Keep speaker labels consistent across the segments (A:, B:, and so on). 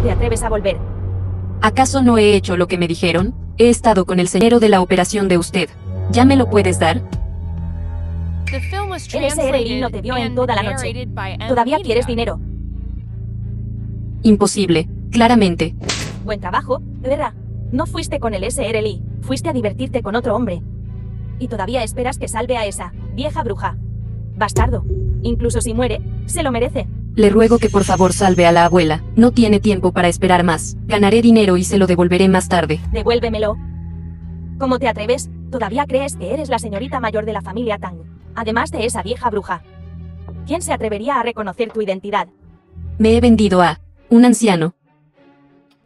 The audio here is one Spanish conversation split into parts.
A: ¿Te atreves a volver?
B: ¿Acaso no he hecho lo que me dijeron? He estado con el señor de la operación de usted. ¿Ya me lo puedes dar?
A: El SRI no te vio en toda la noche. ¿Todavía quieres dinero?
B: Imposible, claramente.
A: Buen trabajo, Guerra. No fuiste con el SRI, fuiste a divertirte con otro hombre. Y todavía esperas que salve a esa vieja bruja. Bastardo. Incluso si muere, se lo merece.
B: Le ruego que por favor salve a la abuela. No tiene tiempo para esperar más. Ganaré dinero y se lo devolveré más tarde.
A: Devuélvemelo. ¿Cómo te atreves? ¿Todavía crees que eres la señorita mayor de la familia Tang? Además de esa vieja bruja. ¿Quién se atrevería a reconocer tu identidad?
B: Me he vendido a un anciano.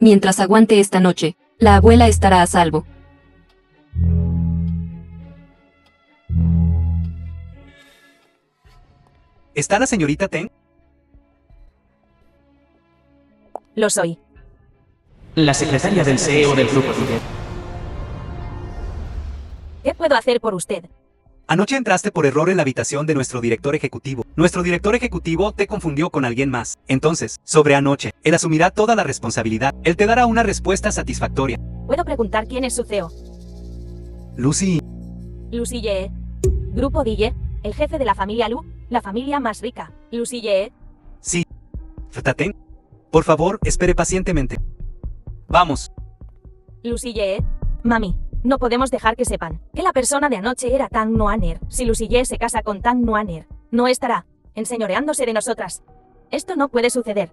B: Mientras aguante esta noche, la abuela estará a salvo.
C: ¿Está la señorita Teng?
A: Lo soy.
D: La secretaria del CEO del grupo líder.
A: ¿Qué puedo hacer por usted?
C: Anoche entraste por error en la habitación de nuestro director ejecutivo. Nuestro director ejecutivo te confundió con alguien más. Entonces, sobre anoche, él asumirá toda la responsabilidad. Él te dará una respuesta satisfactoria.
A: ¿Puedo preguntar quién es su CEO?
C: Lucy.
A: Lucy Ye. Grupo Dille, el jefe de la familia Lu, la familia más rica. Lucy Ye.
C: Sí. Teng. Por favor, espere pacientemente. Vamos.
A: Lucy Ye. Mami, no podemos dejar que sepan que la persona de anoche era Tang Noaner. Si Lucy Ye se casa con Tang Noaner, no estará enseñoreándose de nosotras. Esto no puede suceder.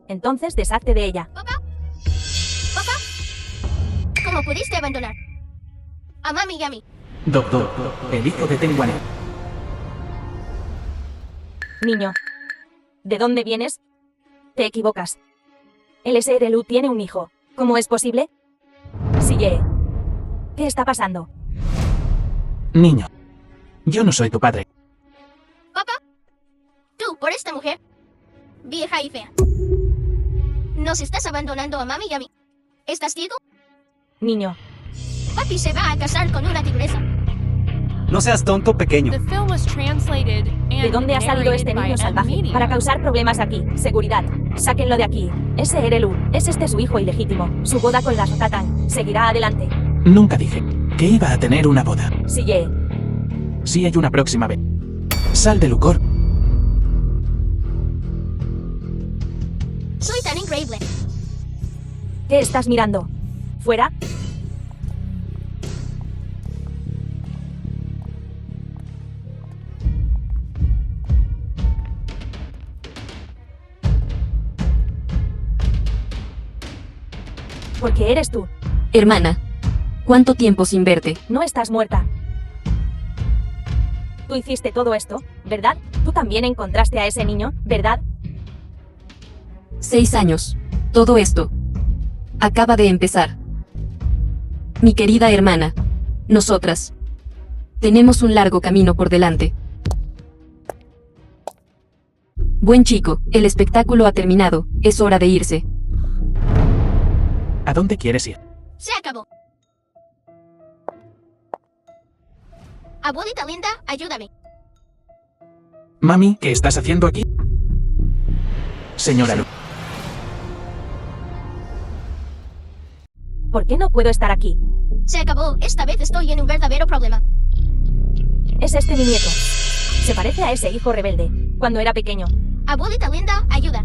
A: Entonces deshazte de ella.
E: ¿Papá? ¿Papá? ¿Cómo pudiste abandonar a mami y a mí?
D: Doctor, el hijo de Teng Wan.
A: Niño, ¿de dónde vienes? Te equivocas. El SRLU tiene un hijo. ¿Cómo es posible? Sigue. ¿Qué está pasando?
D: Niño, yo no soy tu padre.
E: ¿Papá? Tú, por esta mujer, vieja y fea, nos estás abandonando a mami y a mí. ¿Estás ciego?
A: Niño,
E: Papi se va a casar con una tigresa.
C: No seas tonto, pequeño.
A: ¿de dónde ha salido este niño salvaje para causar problemas aquí? Seguridad. Sáquenlo de aquí. SRLU, ¿es este su hijo ilegítimo? Su boda con la Sokatan seguirá adelante.
D: Nunca dije que iba a tener una boda.
A: Sigue.
D: Sí hay una próxima vez. Sal de Lucor.
E: Soy tan increíble.
A: ¿Qué estás mirando? ¿Fuera? Porque eres tú.
B: Hermana, ¿cuánto tiempo sin verte?
A: No estás muerta. Tú hiciste todo esto, ¿verdad? Tú también encontraste a ese niño, ¿verdad?
B: 6 años. Todo esto acaba de empezar. Mi querida hermana, nosotras tenemos un largo camino por delante. Buen chico, el espectáculo ha terminado, es hora de irse.
D: ¿A dónde quieres ir?
E: Se acabó. Abuelita linda, ayúdame.
D: Mami, ¿qué estás haciendo aquí? Señora Lu.
A: ¿Por qué no puedo estar aquí?
E: Se acabó. Esta vez estoy en un verdadero problema.
A: Es este mi nieto. Se parece a ese hijo rebelde, cuando era pequeño.
E: Abuelita linda, ayuda.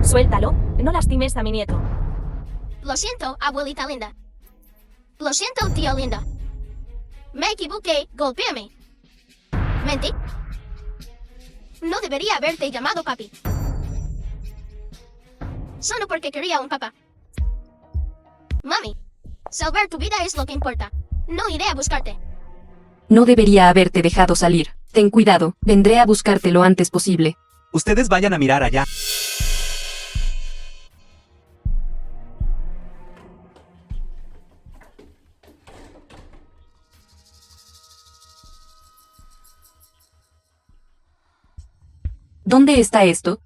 A: Suéltalo, no lastimes a mi nieto.
E: Lo siento, abuelita linda. Lo siento, tía linda. Me equivoqué, golpéame. Mentí. No debería haberte llamado papi. Solo porque quería un papá. Mami, salvar tu vida es lo que importa. No iré a buscarte.
B: No debería haberte dejado salir. Ten cuidado, vendré a buscarte lo antes posible.
C: Ustedes vayan a mirar allá.
B: ¿Dónde está esto?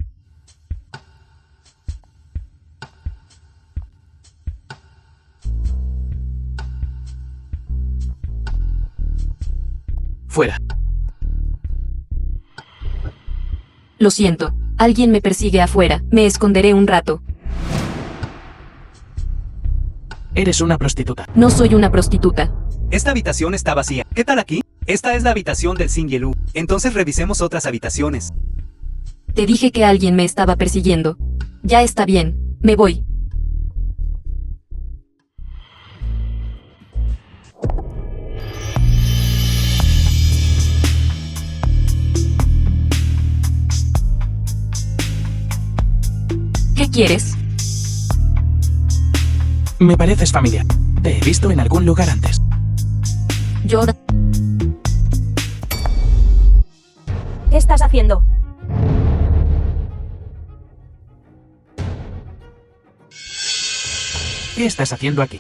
D: Fuera.
B: Lo siento, Alguien me persigue afuera. Me esconderé un rato.
D: Eres una prostituta.
B: No soy una prostituta.
C: Esta habitación está vacía. ¿Qué tal aquí? Esta es la habitación del Sin Yelu. Entonces revisemos otras habitaciones.
B: Te dije que alguien me estaba persiguiendo. Ya está bien. Me voy. ¿Qué quieres?
D: Me pareces familiar. Te he visto en algún lugar antes.
B: Yo...
A: ¿Qué estás haciendo?
D: ¿Qué estás haciendo aquí?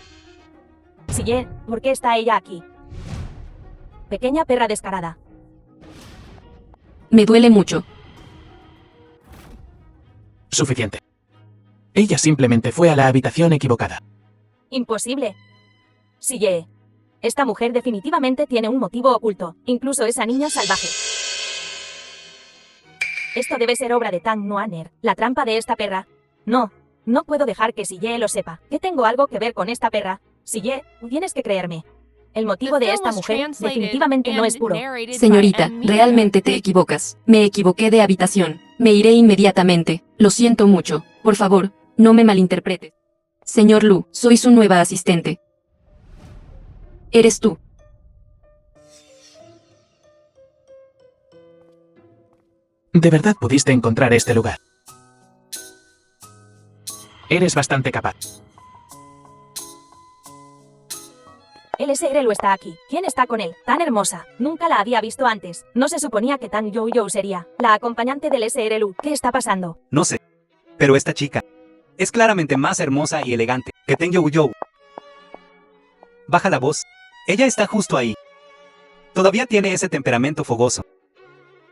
A: Sille, ¿por qué está ella aquí? Pequeña perra descarada.
B: Me duele mucho.
D: Suficiente. Ella simplemente fue a la habitación equivocada.
A: Imposible. Sille, esta mujer definitivamente tiene un motivo oculto, incluso esa niña salvaje. Esto debe ser obra de Tang Nuaner, la trampa de esta perra. No, no puedo dejar que Sille lo sepa, que tengo algo que ver con esta perra. Sille, tienes que creerme. El motivo de esta mujer definitivamente no es puro.
B: Señorita, realmente te equivocas. Me equivoqué de habitación. Me iré inmediatamente. Lo siento mucho. Por favor, no me malinterpretes. Señor Lu, soy su nueva asistente. ¿Eres tú?
D: ¿De verdad pudiste encontrar este lugar? Eres bastante capaz.
A: LSR lo está aquí. ¿Quién está con él? Tan hermosa. Nunca la había visto antes. No se suponía que Tang Youyou sería la acompañante del SR Lu. ¿Qué está pasando?
C: No sé. Pero esta chica es claramente más hermosa y elegante que Tang Youyou. Baja la voz. Ella está justo ahí. Todavía tiene ese temperamento fogoso.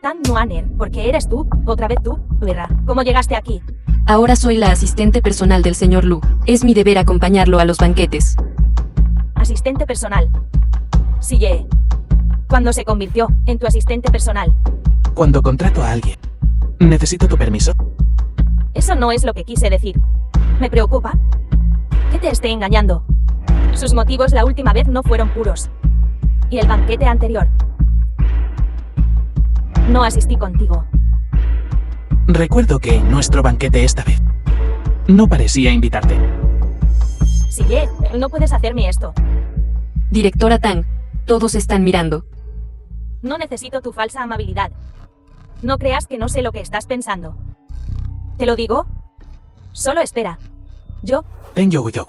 A: Tang Nuaner, ¿por qué eres tú? ¿Otra vez tú? Perra, ¿cómo llegaste aquí?
B: Ahora soy la asistente personal del señor Lu. Es mi deber acompañarlo a los banquetes.
A: Asistente personal. Sille. ¿Cuándo se convirtió en tu asistente personal?
D: Cuando contrato a alguien, ¿necesito tu permiso?
A: Eso no es lo que quise decir. Me preocupa que te esté engañando. Sus motivos la última vez no fueron puros. Y el banquete anterior. No asistí contigo.
D: Recuerdo que en nuestro banquete esta vez no parecía invitarte.
A: Sille, no puedes hacerme esto.
B: Directora Tang, todos están mirando.
A: No necesito tu falsa amabilidad. No creas que no sé lo que estás pensando. ¿Te lo digo? Solo espera. Yo,
D: Tang Youyou.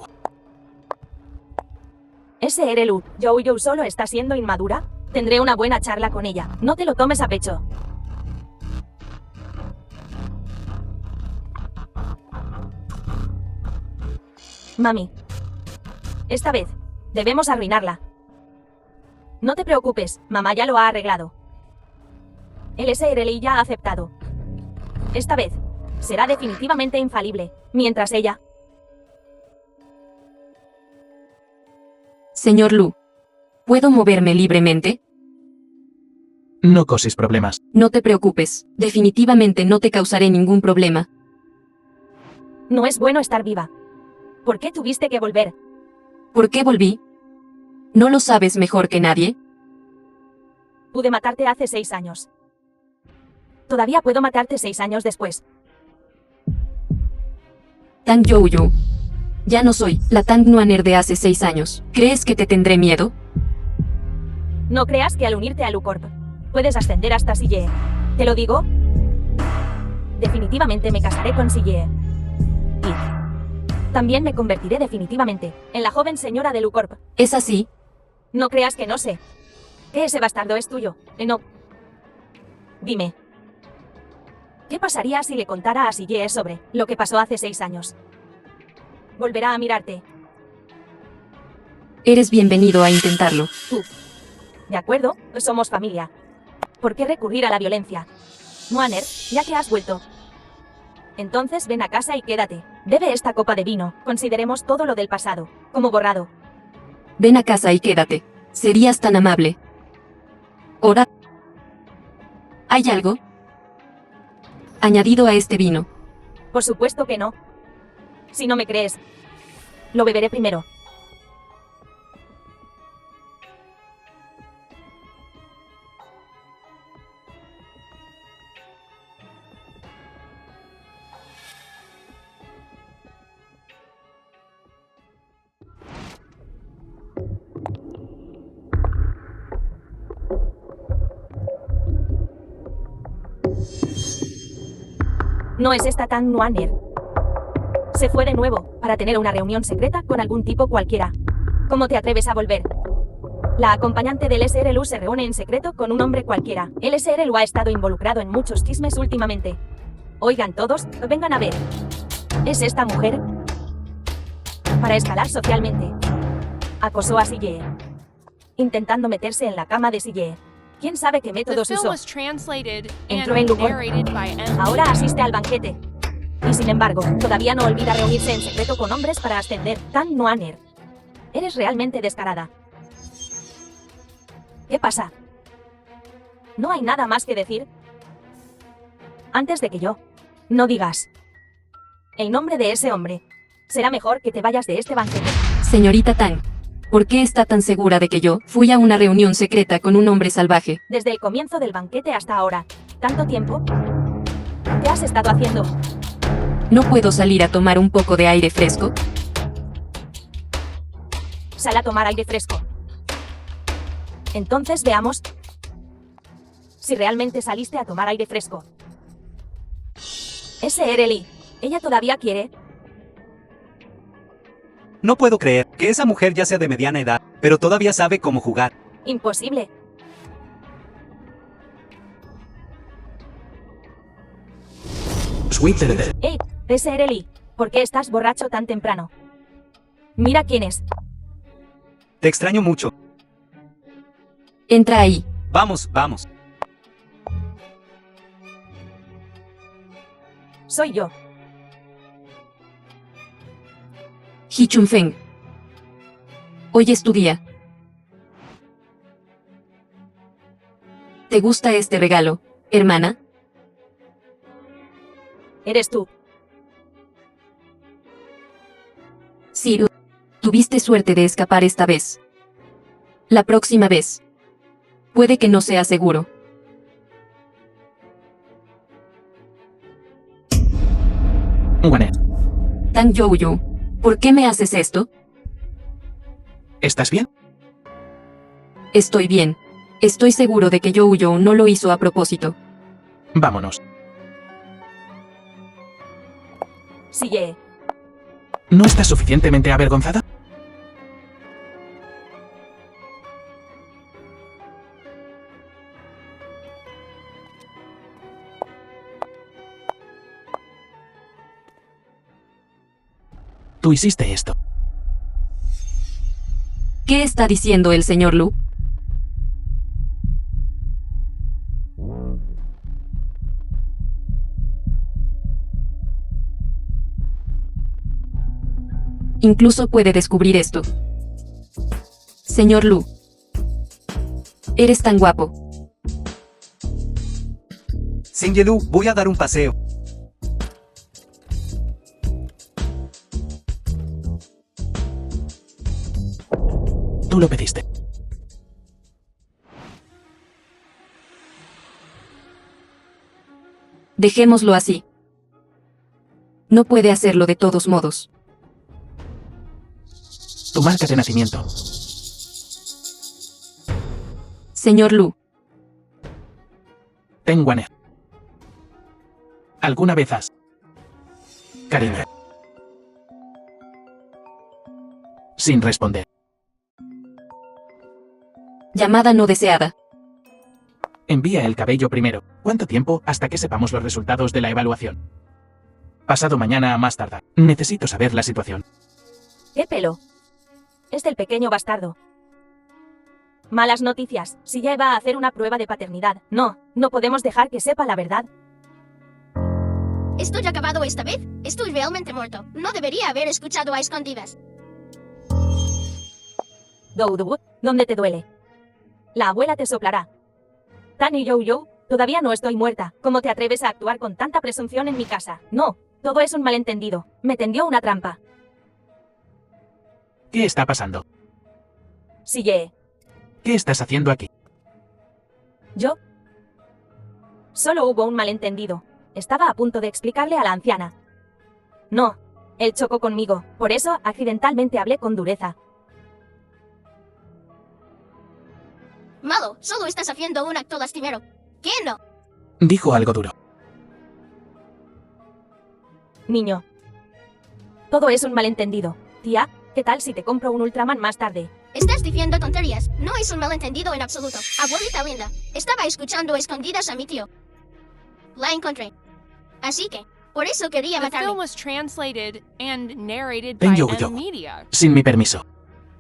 A: SR Lu, Youyou solo está siendo inmadura. Tendré una buena charla con ella. No te lo tomes a pecho. Mami. Esta vez, debemos arruinarla. No te preocupes, mamá ya lo ha arreglado. El SRL ya ha aceptado. Esta vez, será definitivamente infalible, mientras ella...
B: Señor Lu, ¿puedo moverme libremente?
D: No causes problemas.
B: No te preocupes, definitivamente no te causaré ningún problema.
A: No es bueno estar viva. ¿Por qué tuviste que volver?
B: ¿Por qué volví? ¿No lo sabes mejor que nadie?
A: Pude matarte hace 6 años. Todavía puedo matarte 6 años después.
B: Tang Youyou. Ya no soy la Tang Nuaner de hace 6 años. ¿Crees que te tendré miedo?
A: No creas que al unirte a Lucorp, puedes ascender hasta Sille. ¿Te lo digo? Definitivamente me casaré con Sille. Y... también me convertiré definitivamente en la joven señora de Lucorp.
B: ¿Es así?
A: No creas que no sé. Que ese bastardo es tuyo. No. Dime. ¿Qué pasaría si le contara a Sille sobre lo que pasó hace 6 años? Volverá a mirarte.
B: Eres bienvenido a intentarlo.
A: Tú. De acuerdo, somos familia. ¿Por qué recurrir a la violencia? Nuaner, ya que has vuelto. Entonces ven a casa y quédate. Bebe esta copa de vino. Consideremos todo lo del pasado como borrado.
B: Ven a casa y quédate. Serías tan amable. ¿Ahora? ¿Hay algo? añadido a este vino.
A: Por supuesto que no. Si no me crees, lo beberé primero. No es esta Tang Nuaner. Se fue de nuevo, para tener una reunión secreta con algún tipo cualquiera. ¿Cómo te atreves a volver? La acompañante del SRLU se reúne en secreto con un hombre cualquiera. El SRLU ha estado involucrado en muchos chismes últimamente. Oigan todos, vengan a ver. ¿Es esta mujer? Para escalar socialmente. Acosó a Sille, intentando meterse en la cama de Sille. ¿Quién sabe qué métodos usó? Entró en Lugor. Ahora asiste al banquete. Y sin embargo, todavía no olvida reunirse en secreto con hombres para ascender. Tang Nuaner. Eres realmente descarada. ¿Qué pasa? ¿No hay nada más que decir? Antes de que yo no digas el nombre de ese hombre, será mejor que te vayas de este banquete.
B: Señorita Tang, ¿por qué está tan segura de que yo fui a una reunión secreta con un hombre salvaje?
A: Desde el comienzo del banquete hasta ahora. ¿Tanto tiempo? ¿Qué has estado haciendo?
B: ¿No puedo salir a tomar un poco de aire fresco?
A: Sal a tomar aire fresco. Entonces veamos si realmente saliste a tomar aire fresco. SRLI, ¿ella todavía quiere?
C: No puedo creer que esa mujer ya sea de mediana edad, pero todavía sabe cómo jugar.
A: Imposible. Hey, SRLI, ¿por qué estás borracho tan temprano? Mira quién es.
C: Te extraño mucho.
B: Entra ahí.
C: Vamos, vamos.
A: Soy yo.
B: Hi Chun-feng. Hoy es tu día. ¿Te gusta este regalo, hermana?
A: Eres tú.
B: Siru, tuviste suerte de escapar esta vez. La próxima vez. Puede que no sea seguro.
D: Guaner,
B: Tang Youyu, ¿por qué me haces esto?
D: ¿estás bien?
B: Estoy bien. Estoy seguro de que Youyu no lo hizo a propósito.
D: Vámonos.
A: Sille.
D: ¿No estás suficientemente avergonzada? Tú hiciste esto.
B: ¿Qué está diciendo el señor Lu? Incluso puede descubrir esto. Señor Lu. Eres tan guapo.
C: Sinjelu, voy a dar un paseo.
D: Tú lo pediste.
B: Dejémoslo así. No puede hacerlo de todos modos.
D: Tu marca de nacimiento.
B: Señor Lu.
D: Ten Guaner. ¿Alguna vez has? Cariño. Sin responder.
B: Llamada no deseada.
D: Envía el cabello primero. ¿Cuánto tiempo hasta que sepamos los resultados de la evaluación? Pasado mañana a más tardar. Necesito saber la situación.
A: ¿Qué pelo? Es del pequeño bastardo. Malas noticias. Sille va a hacer una prueba de paternidad. No podemos dejar que sepa la verdad.
E: ¿Estoy acabado esta vez? Estoy realmente muerto. No debería haber escuchado a escondidas.
A: Doudu, ¿dónde te duele? La abuela te soplará. Tan y Youyu, Todavía no estoy muerta. ¿Cómo te atreves a actuar con tanta presunción en mi casa? No, todo es un malentendido. Me tendió una trampa.
D: ¿Qué está pasando?
A: Sille.
D: ¿Qué estás haciendo aquí?
A: ¿Yo? Solo hubo un malentendido. Estaba a punto de explicarle a la anciana. No, él chocó conmigo, por eso accidentalmente hablé con dureza.
E: Malo, solo estás haciendo un acto lastimero. ¿Qué no?
D: Dijo algo duro.
A: Niño. Todo es un malentendido. Tía, ¿qué tal si te compro un Ultraman más tarde?
E: Estás diciendo tonterías. No es un malentendido en absoluto. Abuelita linda, estaba escuchando a escondidas a mi tío. La encontré. Así que, por eso quería
F: The film
E: matarme.
F: was translated and narrated
D: Ten
F: by
D: Yo
F: M
D: Yo.
F: Media.
D: Sin mi permiso.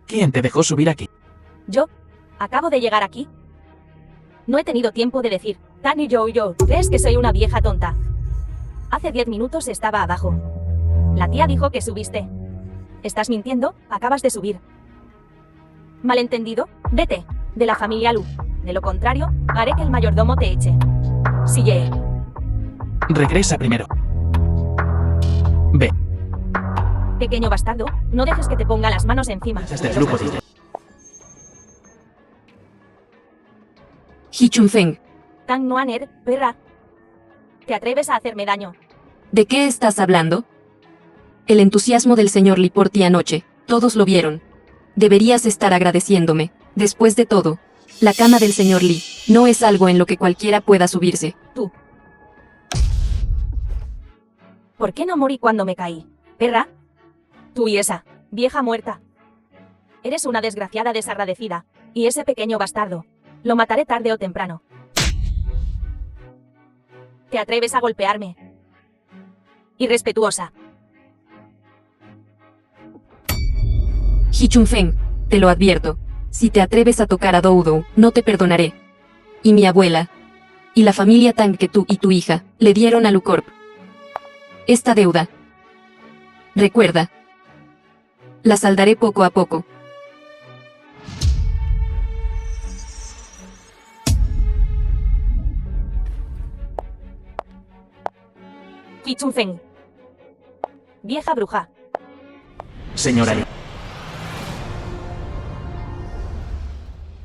D: ¿Quién te dejó subir aquí?
A: ¿Yo? ¿Acabo de llegar aquí? No he tenido tiempo de decir, Tan y yo, ¿crees que soy una vieja tonta? Hace 10 minutos estaba abajo. La tía dijo que subiste. ¿Estás mintiendo? Acabas de subir. ¿Malentendido? Vete, de la familia Lu. De lo contrario, haré que el mayordomo te eche. Sigue.
D: Regresa primero. Ve,
A: Pequeño bastardo, no dejes que te ponga las manos encima.
D: desde el flujo de...
B: Hi Chun-feng,
A: Tang Nuaner, perra. ¿Te atreves a hacerme daño?
B: ¿de qué estás hablando? El entusiasmo del señor Li por ti anoche, todos lo vieron. Deberías estar agradeciéndome. Después de todo, la cama del señor Li no es algo en lo que cualquiera pueda subirse.
A: Tú. ¿Por qué no morí cuando me caí? ¿Perra? Tú y esa, vieja muerta. Eres una desgraciada desagradecida. Y ese pequeño bastardo. Lo mataré tarde o temprano. ¿Te atreves a golpearme? Irrespetuosa.
B: Hi Chun-feng, te lo advierto. Si te atreves a tocar a Doudou, no te perdonaré. Y mi abuela. Y la familia Tang que tú y tu hija le dieron a Lucorp. Esta deuda. Recuerda. La saldaré poco a poco.
A: Hi Chun-feng. Vieja bruja.
D: Señora Li.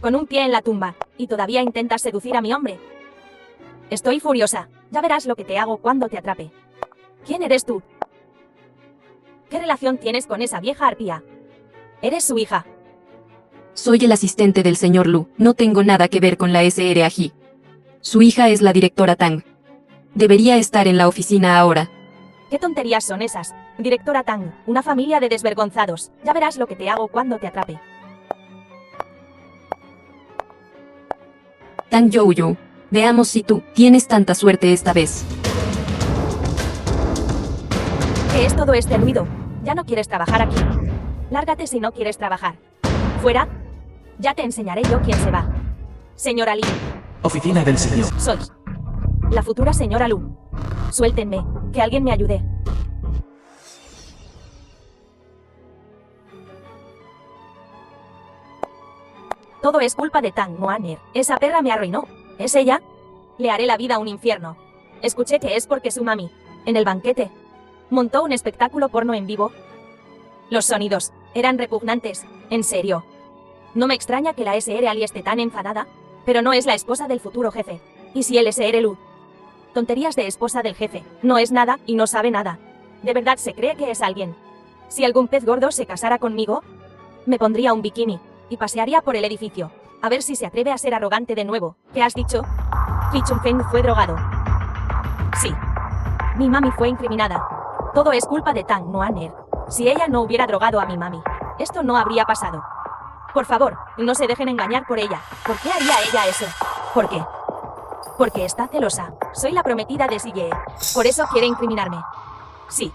A: Con un pie en la tumba. Y todavía intentas seducir a mi hombre. Estoy furiosa. Ya verás lo que te hago cuando te atrape. ¿Quién eres tú? ¿Qué relación tienes con esa vieja arpía? Eres su hija.
B: Soy el asistente del señor Lu. No tengo nada que ver con la SRAJ. Su hija es la directora Tang. Debería estar en la oficina ahora.
A: ¿Qué tonterías son esas? Directora Tang, una familia de desvergonzados. Ya verás lo que te hago cuando te atrape.
B: Tang Youyu. Veamos si tú tienes tanta suerte esta vez.
A: ¿Qué es todo este ruido? Ya no quieres trabajar aquí. Lárgate si no quieres trabajar. ¿Fuera? Ya te enseñaré yo quién se va. Señora Li,
D: Oficina del señor.
A: soy la futura señora Lu. Suéltenme, que alguien me ayude. Todo es culpa de Tang Nuaner. Esa perra me arruinó. ¿Es ella? Le haré la vida un infierno. Escuché que es porque su mami, en el banquete, montó un espectáculo porno en vivo. Los sonidos eran repugnantes. En serio. No me extraña que la SR esté tan enfadada, pero no es la esposa del futuro jefe. ¿Y si el SR Lu? Tonterías de esposa del jefe. No es nada y no sabe nada. De verdad se cree que es alguien. Si algún pez gordo se casara conmigo, me pondría un bikini y pasearía por el edificio. A ver si se atreve a ser arrogante de nuevo. ¿Qué has dicho? Hi Chun-feng fue drogado. Sí. Mi mami fue incriminada. Todo es culpa de Tang Nuaner. Si ella no hubiera drogado a mi mami, esto no habría pasado. Por favor, no se dejen engañar por ella. ¿Por qué haría ella eso? ¿Por qué? Porque está celosa. Soy la prometida de Sille. Por eso quiere incriminarme. Sí.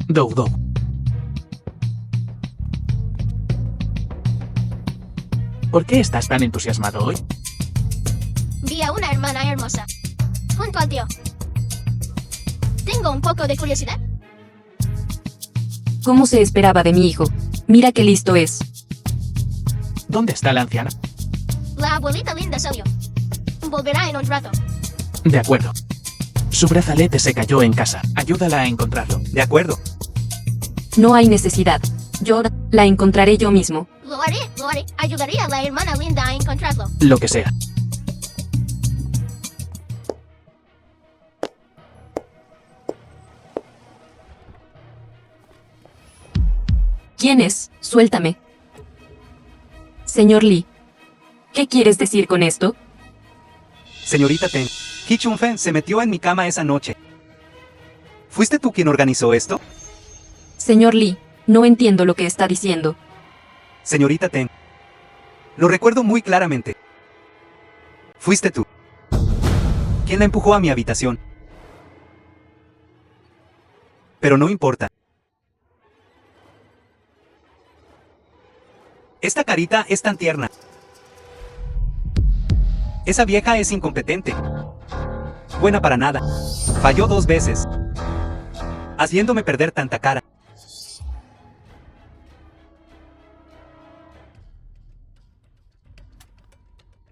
D: Doudou. ¿Por qué estás tan entusiasmado hoy?
E: Vi a una hermana hermosa. Junto al tío. Tengo un poco de curiosidad.
B: ¿Cómo se esperaba de mi hijo? Mira qué listo es.
D: ¿Dónde está la anciana?
E: La abuelita linda salió. Volverá en un rato.
D: De acuerdo. Su brazalete se cayó en casa. Ayúdala a encontrarlo.
C: De acuerdo.
B: No hay necesidad. Yo la encontraré yo mismo.
E: Lo haré, lo haré. Ayudaré a la hermana linda a encontrarlo.
D: Lo que sea.
B: ¿Quién es? Suéltame. Señor Lee. ¿Qué quieres decir con esto?
C: Señorita Ten, Hee Chun-fen se metió en mi cama esa noche. ¿Fuiste tú quien organizó esto?
B: Señor Lee, no entiendo lo que está diciendo.
C: Señorita Ten. Lo recuerdo muy claramente. Fuiste tú. ¿Quién la empujó a mi habitación? Pero no importa. Esta carita es tan tierna. Esa vieja es incompetente. Buena para nada. Falló 2 veces. Haciéndome perder tanta cara.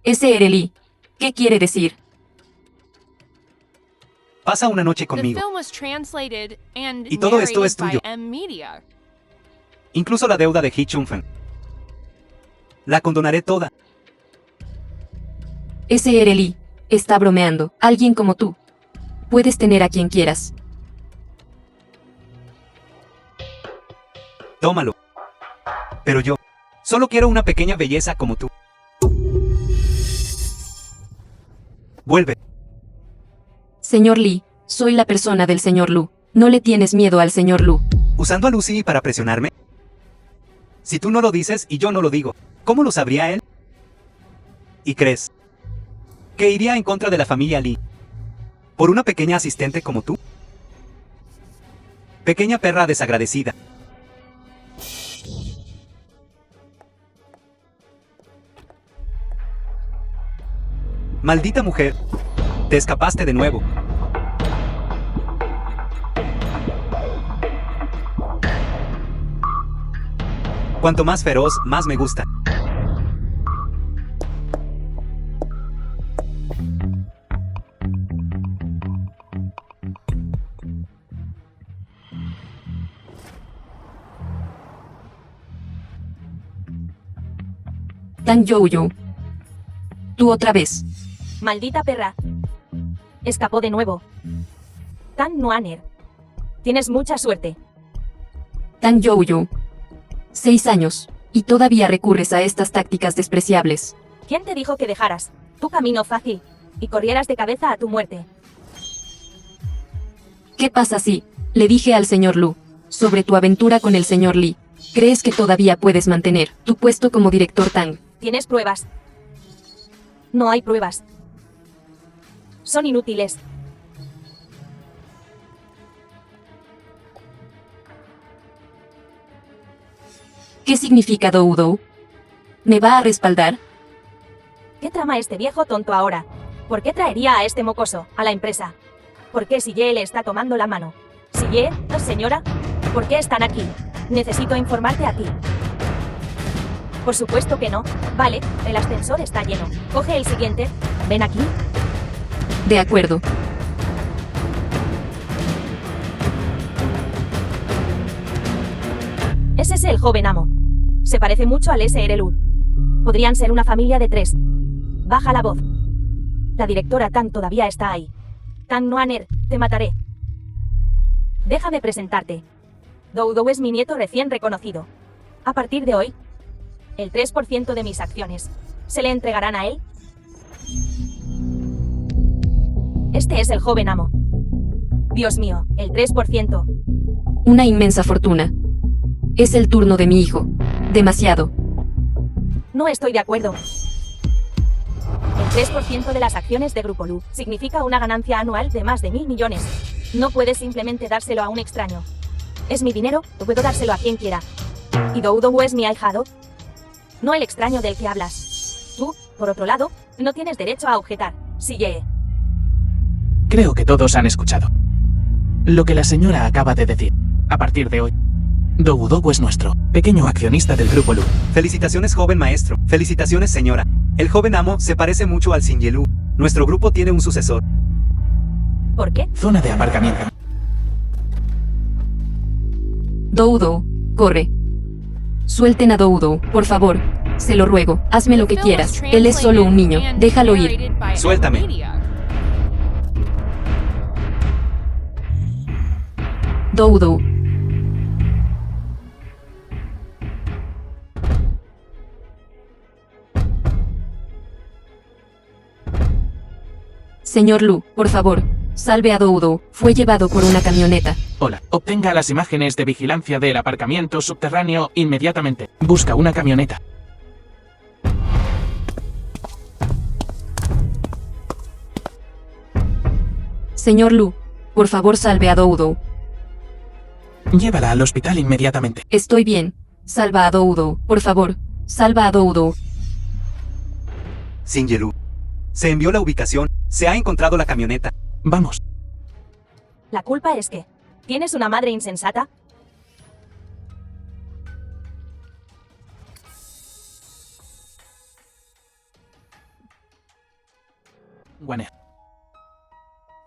B: Ese era Lee. ¿Qué quiere decir?
C: Pasa una noche
F: The
C: conmigo.
F: film was translated and
C: Y todo esto es
F: narrated by
C: tuyo.
F: M-Media.
C: Incluso la deuda de Hee Chun-fen. La condonaré toda.
B: Ese era Lee. Está bromeando. Alguien como tú. Puedes tener a quien quieras.
C: Tómalo. Pero yo solo quiero una pequeña belleza como tú. Vuelve.
B: Señor Lee, soy la persona del señor Lu. No le tienes miedo al señor Lu.
C: ¿Usando a Lucy para presionarme? Si tú no lo dices y yo no lo digo, ¿cómo lo sabría él? ¿Y crees que iría en contra de la familia Lee por una pequeña asistente como tú? Pequeña perra desagradecida. Maldita mujer. Te escapaste de nuevo. Cuanto más feroz, más me gusta.
B: Tan Yo-Yo. Tú otra vez.
A: Maldita perra. Escapó de nuevo. Tan Noaner. Tienes mucha suerte.
B: Tan Yo-Yo. 6 años. Y todavía recurres a estas tácticas despreciables.
A: ¿Quién te dijo que dejaras tu camino fácil y corrieras de cabeza a tu muerte?
B: ¿Qué pasa si le dije al señor Lu sobre tu aventura con el señor Lee? ¿Crees que todavía puedes mantener tu puesto como director Tang?
A: ¿Tienes pruebas? No hay pruebas. Son inútiles.
B: ¿Qué significa Doudou? ¿Me va a respaldar?
A: ¿Qué trama este viejo tonto ahora? ¿Por qué traería a este mocoso a la empresa? ¿Por qué Sille le está tomando la mano? ¿Sille, señora? ¿Por qué están aquí? Necesito informarte a ti. Por supuesto que no. Vale, el ascensor está lleno. Coge el siguiente. Ven aquí.
B: De acuerdo.
A: Ese es el joven amo. Se parece mucho al SRLU. Podrían ser una familia de 3. Baja la voz. La directora Tang todavía está ahí. Tang Noaner, te mataré. Déjame presentarte. Doudou es mi nieto recién reconocido. A partir de hoy, el 3% de mis acciones se le entregarán a él. Este es el joven amo. Dios mío, el 3%.
B: Una inmensa fortuna. Es el turno de mi hijo. Demasiado.
A: No estoy de acuerdo. El 3% de las acciones de Grupo Lu significa una ganancia anual de más de 1.000 millones. No puedes simplemente dárselo a un extraño. Es mi dinero, puedo dárselo a quien quiera. ¿Y Doudou es mi ahijado? No el extraño del que hablas. Tú, por otro lado, no tienes derecho a objetar. Sigue.
D: Creo que todos han escuchado lo que la señora acaba de decir. A partir de hoy, Doudou es nuestro pequeño accionista del Grupo Lu.
C: Felicitaciones, joven maestro. Felicitaciones, señora. El joven amo se parece mucho al Sinjelu. Nuestro grupo tiene un sucesor.
A: ¿Por qué?
D: Zona de aparcamiento.
B: Doudou, corre. Suelten a Doudou, por favor. Se lo ruego, hazme lo que
F: Film
B: quieras.
F: was
B: Él es solo un niño,
F: translated and
B: déjalo ir.
F: narrated by
C: Suéltame.
F: Wikipedia.
B: Doudou. Señor Lu, por favor, salve a Doudou. Fue llevado por una camioneta.
D: Hola. Obtenga las imágenes de vigilancia del aparcamiento subterráneo inmediatamente. Busca una camioneta.
B: Señor Lu, por favor salve a Doudou.
D: Llévala al hospital inmediatamente.
B: Estoy bien. Salva a Doudou, por favor. Salva a Doudou.
C: Sinjelu. Se envió la ubicación. Se ha encontrado la camioneta.
D: Vamos.
A: La culpa es que... ¿Tienes una madre insensata?
D: Wanner.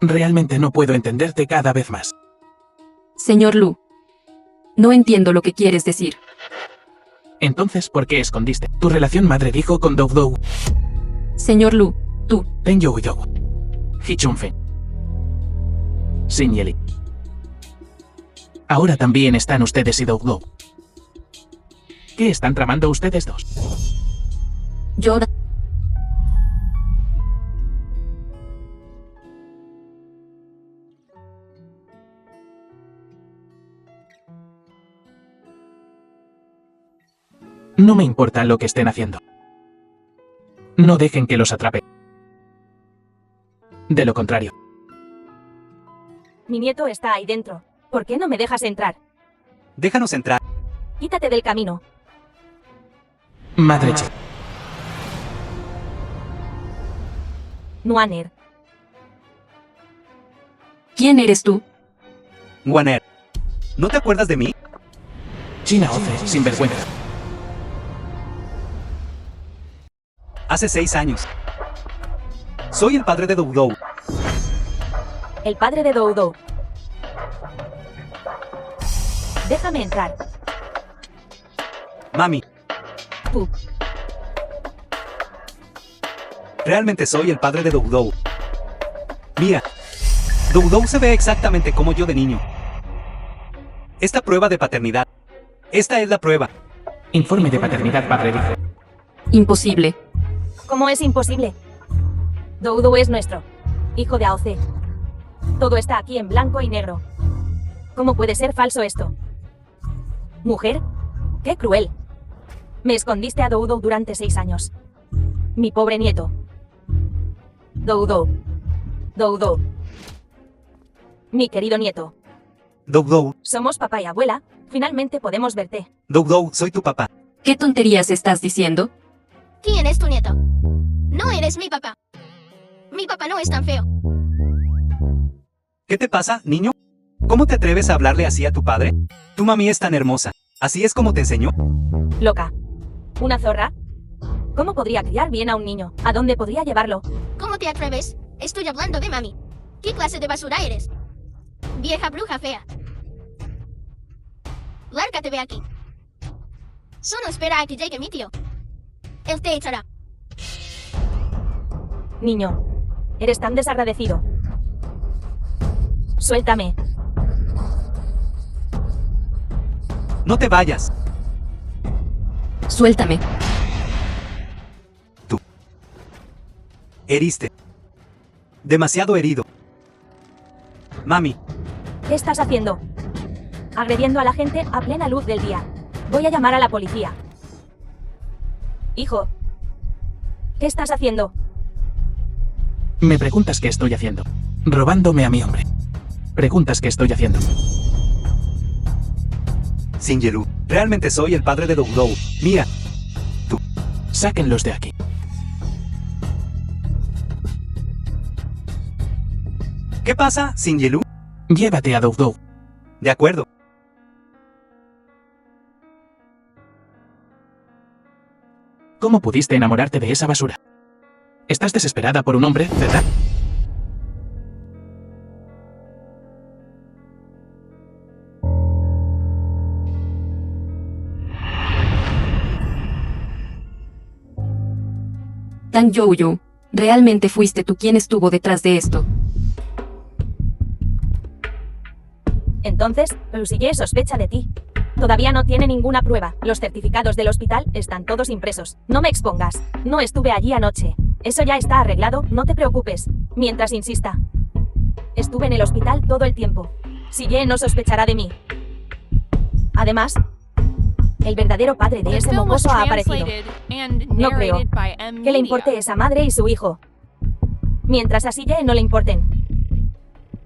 D: Realmente no puedo entenderte cada vez más.
B: Señor Lu. No entiendo lo que quieres decir.
D: Entonces, ¿por qué escondiste tu relación madre-hijo con Doudou?
B: Señor Lu, tú.
D: Tenyo Uyou. Hichunfen. Sinyeli. Ahora también están ustedes y Doudou. ¿Qué están tramando ustedes dos?
B: Yo...
D: No me importa lo que estén haciendo. No dejen que los atrape. De lo contrario,
A: Mi nieto está ahí dentro. ¿Por qué no me dejas entrar?
C: Déjanos entrar.
A: Quítate del camino.
D: Madre Che.
A: Nuaner.
B: ¿Quién eres tú?
C: Wanner. ¿No te acuerdas de mí?
D: China Oce, sinvergüenza.
C: Hace 6 años. Soy el padre de Doudou.
A: El padre de Doudou. Déjame entrar.
C: Mami.
A: Tú.
C: Realmente soy el padre de Doudou. Mira. Doudou se ve exactamente como yo de niño. Esta prueba de paternidad. Esta es la prueba.
D: Informe de paternidad padre-hijo.
B: Imposible.
A: ¿Cómo es imposible? Doudou es nuestro. Hijo de AOC. Todo está aquí en blanco y negro. ¿Cómo puede ser falso esto? ¿Mujer? ¡Qué cruel! Me escondiste a Doudou durante 6 años. Mi pobre nieto. Doudou. Doudou. Mi querido nieto.
C: Doudou.
A: Somos papá y abuela. Finalmente podemos verte.
C: Doudou, soy tu papá.
B: ¿Qué tonterías estás diciendo?
E: ¿Quién es tu nieto? No eres mi papá. Mi papá no es tan feo.
C: ¿Qué te pasa, niño? ¿Cómo te atreves a hablarle así a tu padre? Tu mami es tan hermosa. ¿Así es como te enseñó?
A: Loca. ¿Una zorra? ¿Cómo podría criar bien a un niño? ¿A dónde podría llevarlo?
E: ¿Cómo te atreves? Estoy hablando de mami. ¿Qué clase de basura eres? Vieja bruja fea. Lárgate de aquí. Solo espera a que llegue mi tío. Él te echará.
A: Niño. Eres tan desagradecido. Suéltame.
C: No te vayas.
B: Suéltame.
C: Heriste. Demasiado herido. Mami.
A: ¿Qué estás haciendo? Agrediendo a la gente a plena luz del día. Voy a llamar a la policía. Hijo. ¿Qué estás haciendo?
D: Me preguntas qué estoy haciendo. Robándome a mi hombre. Preguntas qué estoy haciendo.
C: Sinjelu. Realmente soy el padre de Doudou. Mira.
D: Sáquenlos de aquí.
C: ¿Qué pasa, Sinjelu?
D: Llévate a Doudou.
C: De acuerdo.
D: ¿Cómo pudiste enamorarte de esa basura? Estás desesperada por un hombre, ¿verdad?
B: Tang Youyu, realmente fuiste tú quien estuvo detrás de esto.
A: Entonces, Lucy Ye sospecha de ti. Todavía no tiene ninguna prueba. Los certificados del hospital están todos impresos. No me expongas. No estuve allí anoche. Eso ya está arreglado, no te preocupes. Mientras insista. Estuve en el hospital todo el tiempo. Si Ye no sospechará de mí. Además, el verdadero padre de
F: The
A: ese
F: film was
A: mocoso ha aparecido.
F: translated and
A: No creo
F: narrated by M.
A: que le
F: Media.
A: importe esa madre y su hijo. Mientras a Ye no le importen.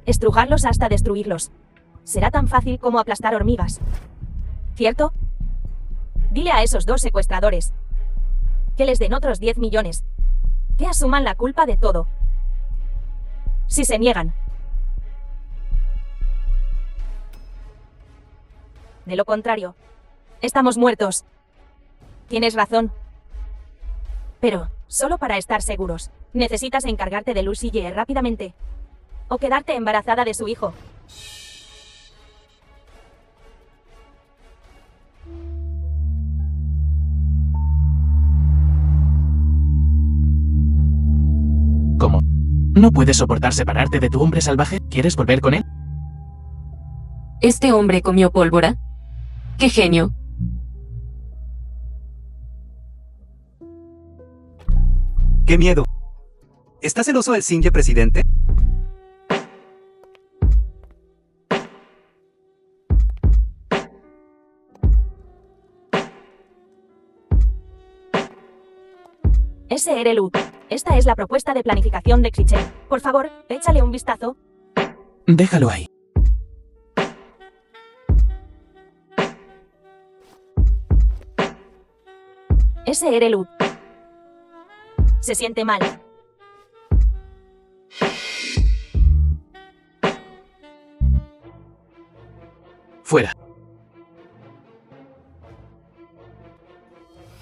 A: Estrujarlos hasta destruirlos. Será tan fácil como aplastar hormigas. ¿Cierto? Dile a esos 2 secuestradores que les den otros 10 millones. Que asuman la culpa de todo. Si se niegan. De lo contrario, estamos muertos. Tienes razón. Pero, solo para estar seguros, necesitas encargarte de Lucy Ye rápidamente. O quedarte embarazada de su hijo.
D: ¿Cómo? ¿No puedes soportar separarte de tu hombre salvaje? ¿Quieres volver con él?
B: ¿Este hombre comió pólvora? ¡Qué genio!
C: ¡Qué miedo! ¿Estás celoso del Singe presidente?
A: Ese era Lu. Esta es la propuesta de planificación de Xichen. Por favor, échale un vistazo.
D: Déjalo ahí.
A: Ese era Lu. Se siente mal.
D: Fuera.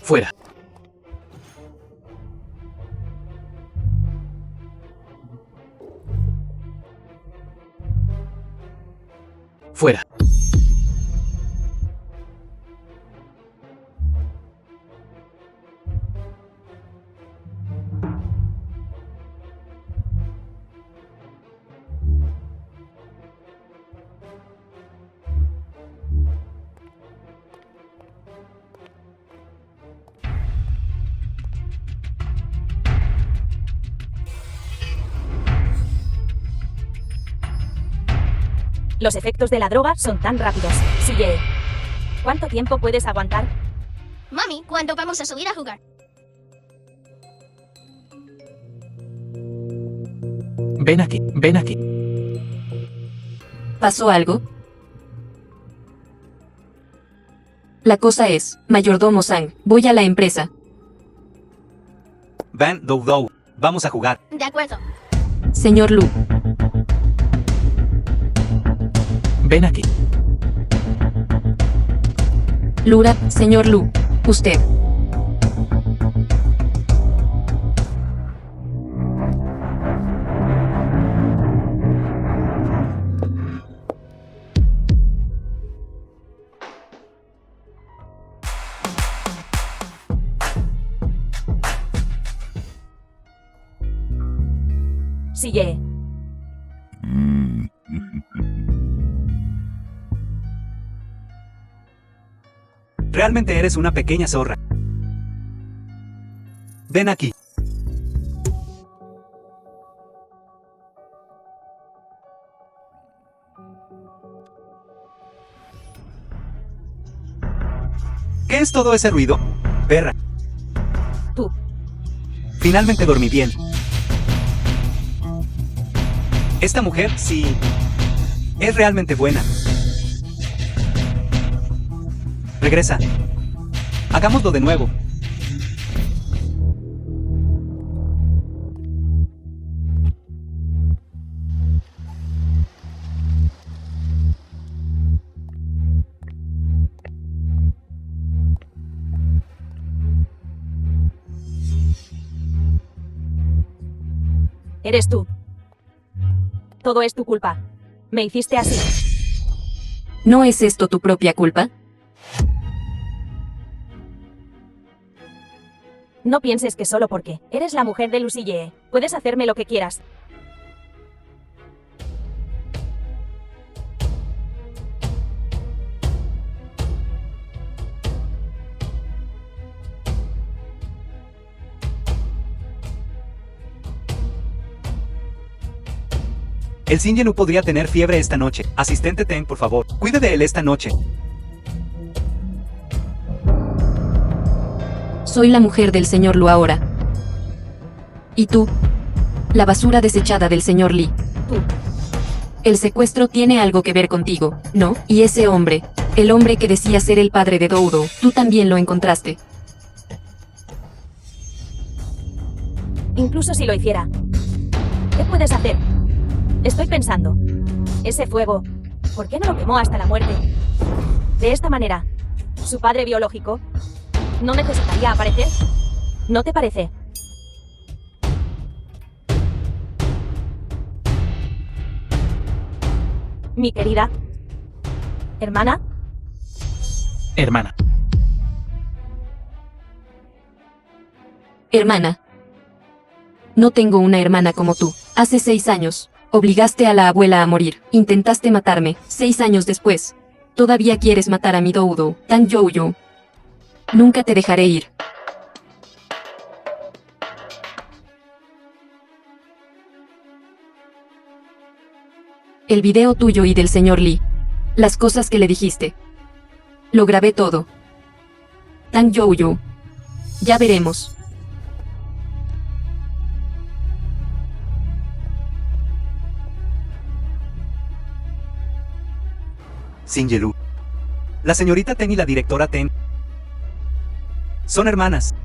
D: Fuera. Fuera.
A: Los efectos de la droga son tan rápidos. Sigue. ¿Cuánto tiempo puedes aguantar?
E: Mami, ¿cuándo vamos a salir a jugar?
D: Ven aquí, ven aquí.
B: ¿Pasó algo? La cosa es, mayordomo Sang, voy a la empresa.
C: Van Dou Dou, vamos a jugar.
E: De acuerdo.
B: Señor Lu,
D: Ven aquí.
B: Lura, señor Lu, usted.
A: Sigue.
C: Realmente eres una pequeña zorra. Ven aquí. ¿Qué es todo ese ruido? Perra.
A: Tú.
C: Finalmente dormí bien. Esta mujer, sí, es realmente buena. Regresa. Hagámoslo de nuevo.
A: Eres tú. Todo es tu culpa. Me hiciste así.
B: ¿No es esto tu propia culpa?
A: No pienses que solo porque eres la mujer de Lucy Yee, puedes hacerme lo que quieras.
C: El Shin Yenu podría tener fiebre esta noche. Asistente Ten, por favor, cuide de él esta noche.
B: Soy la mujer del señor Lu ahora. ¿Y tú? La basura desechada del señor Lee.
A: Tú.
B: El secuestro tiene algo que ver contigo, ¿no? Y ese hombre, el hombre que decía ser el padre de Doudou, tú también lo encontraste.
A: Incluso si lo hiciera. ¿Qué puedes hacer? Estoy pensando. Ese fuego, ¿por qué no lo quemó hasta la muerte? De esta manera, su padre biológico no necesitaría aparecer. ¿No te parece? Mi querida hermana.
D: Hermana.
B: Hermana. No tengo una hermana como tú. Hace 6 años, obligaste a la abuela a morir. Intentaste matarme. 6 años después, todavía quieres matar a mi Doudou, Tang Jouyou. Nunca te dejaré ir. El video tuyo y del señor Lee. Las cosas que le dijiste. Lo grabé todo. Tang Jouyou. Ya veremos.
C: Shin Yelu. La señorita Ten y la directora Ten son hermanas.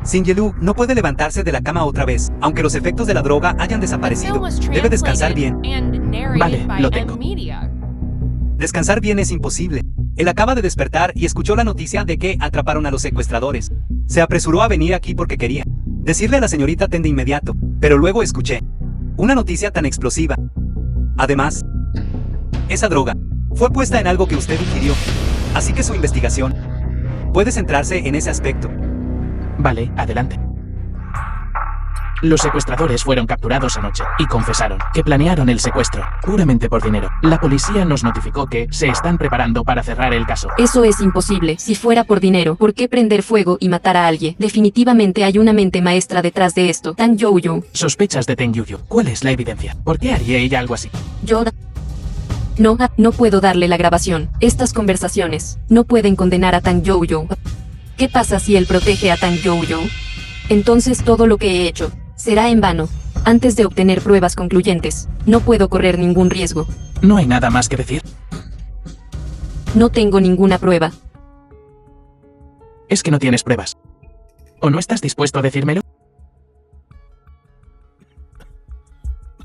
C: Shin Yelu no puede levantarse de la cama otra vez, aunque los efectos de la droga hayan
F: The film
C: desaparecido.
F: was
C: Debe descansar
F: translated
C: bien.
F: and narrated
D: Vale,
F: by
D: lo tengo.
F: Media.
C: Descansar bien es imposible. Él acaba de despertar y escuchó la noticia de que atraparon a los secuestradores. Se apresuró a venir aquí porque quería decirle a la señorita Ten de inmediato, pero luego escuché una noticia tan explosiva. Además, esa droga fue puesta en algo que usted ingirió, así que su investigación puede centrarse en ese aspecto.
D: Vale, adelante. Los secuestradores fueron capturados anoche y confesaron que planearon el secuestro, puramente por dinero. La policía nos notificó que se están preparando para cerrar el caso.
B: Eso es imposible. Si fuera por dinero, ¿por qué prender fuego y matar a alguien? Definitivamente hay una mente maestra detrás de esto. Tang Jouyou.
D: Sospechas de Ten Yuyu. ¿Cuál es la evidencia? ¿Por qué haría ella algo así?
B: Yo... No puedo darle la grabación. Estas conversaciones no pueden condenar a Tang Jouyou. ¿Qué pasa si él protege a Tang Jouyou? Entonces todo lo que he hecho será en vano. Antes de obtener pruebas concluyentes, no puedo correr ningún riesgo.
D: ¿No hay nada más que decir?
B: No tengo ninguna prueba.
D: Es que no tienes pruebas. ¿O no estás dispuesto a decírmelo?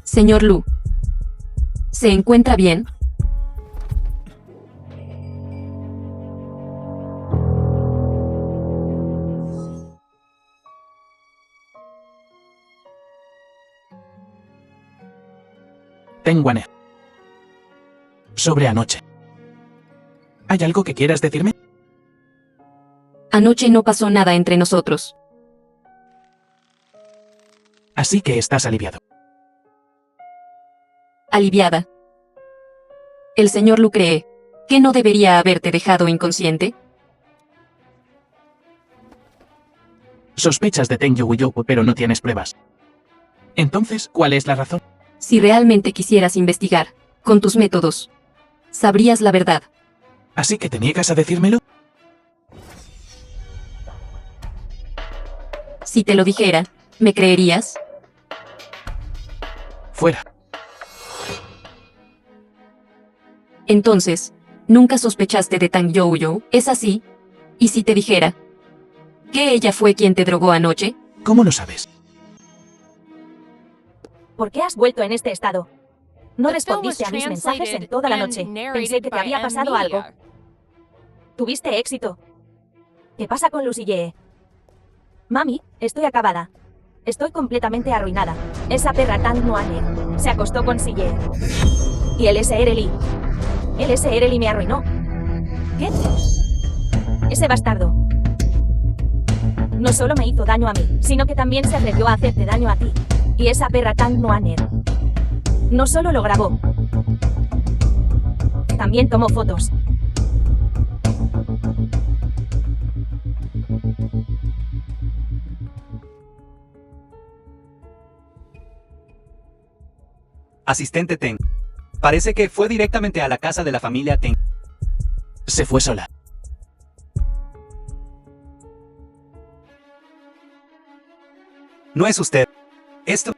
B: Señor Lu. ¿Se encuentra bien?
D: Tengo Wane. Sobre anoche. ¿Hay algo que quieras decirme?
B: Anoche no pasó nada entre nosotros.
D: Así que estás aliviado.
B: Aliviada. El señor Lu cree que no debería haberte dejado inconsciente.
D: Sospechas de Ten Yuyu, pero no tienes pruebas. Entonces, ¿cuál es la razón?
B: Si realmente quisieras investigar, con tus métodos, sabrías la verdad.
D: ¿Así que te niegas a decírmelo?
B: Si te lo dijera, ¿me creerías?
D: Fuera.
B: Entonces, ¿nunca sospechaste de Tang Jouyou? ¿Es así? ¿Y si te dijera que ella fue quien te drogó anoche?
D: ¿Cómo lo sabes?
A: ¿Por qué has vuelto en este estado? No
F: The film was
A: respondiste a mis mensajes en
F: translated
A: toda la
F: and
A: noche.
F: narrated
A: Pensé que te
F: by
A: había pasado
F: Media.
A: algo. Tuviste éxito. ¿Qué pasa con Lucy Ye? Mami, estoy acabada. Estoy completamente arruinada. Esa perra Tang Noaner se acostó con Sille. Y el SR Lee. El SR Lee me arruinó. ¿Qué? Ese bastardo. No solo me hizo daño a mí, sino que también se atrevió a hacerte daño a ti. Y esa perra Tang Noaner no solo lo grabó, también tomó fotos.
C: Asistente Ten. Parece que fue directamente a la casa de la familia Ten.
D: Se fue sola.
C: No es usted. Esto...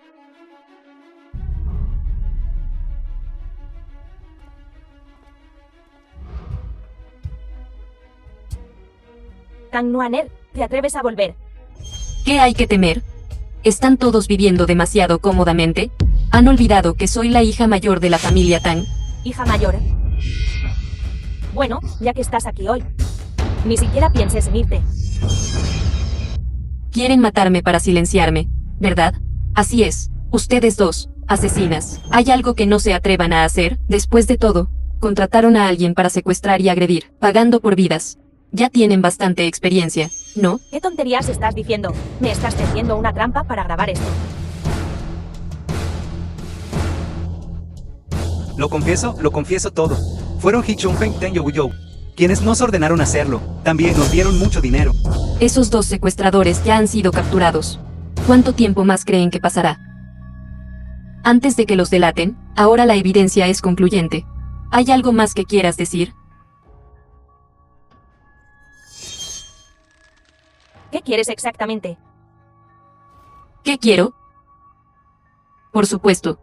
A: Tang Noaner, ¿te atreves a volver?
B: ¿Qué hay que temer? ¿Están todos viviendo demasiado cómodamente? ¿Han olvidado que soy la hija mayor de la familia Tang?
A: Hija mayor. Bueno, ya que estás aquí hoy, ni siquiera pienses en irte.
B: Quieren matarme para silenciarme, ¿verdad? Así es, ustedes dos, asesinas. ¿Hay algo que no se atrevan a hacer? Después de todo, contrataron a alguien para secuestrar y agredir, pagando por vidas. Ya tienen bastante experiencia, ¿no?
A: ¿Qué tonterías estás diciendo? Me estás tendiendo una trampa para grabar esto.
C: Lo confieso todo. Fueron Hee Chun-feng y Ten Youyou quienes nos ordenaron hacerlo. También nos dieron mucho dinero.
B: Esos dos secuestradores ya han sido capturados. ¿Cuánto tiempo más creen que pasará? Antes de que los delaten, ahora la evidencia es concluyente. ¿Hay algo más que quieras decir?
A: ¿Qué quieres exactamente?
B: ¿Qué quiero? Por supuesto.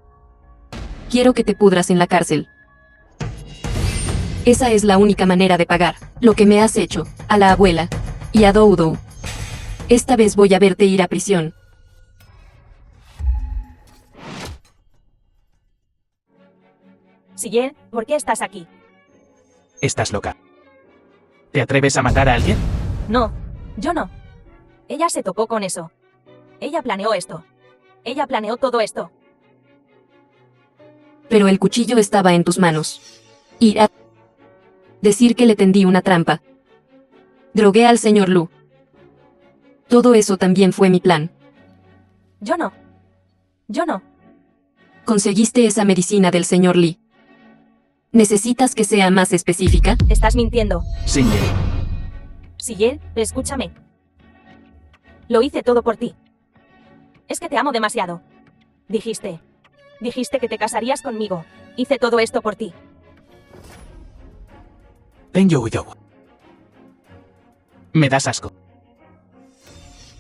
B: Quiero que te pudras en la cárcel. Esa es la única manera de pagar lo que me has hecho, a la abuela, y a Doudou. Esta vez voy a verte ir a prisión.
A: Sille, ¿por qué estás aquí?
D: Estás loca. ¿Te atreves a matar a alguien?
A: No, yo no. Ella se topó con eso. Ella planeó esto. Ella planeó todo esto.
B: Pero el cuchillo estaba en tus manos. Ir a decir que le tendí una trampa. Drogué al señor Lu. Todo eso también fue mi plan.
A: Yo no. Yo no.
B: Conseguiste esa medicina del señor Lee. ¿Necesitas que sea más específica?
A: Estás mintiendo.
D: Sille.
A: Sille, escúchame. Lo hice todo por ti. Es que te amo demasiado. Dijiste que te casarías conmigo. Hice todo esto por ti.
D: Ten Youyou. Me das asco.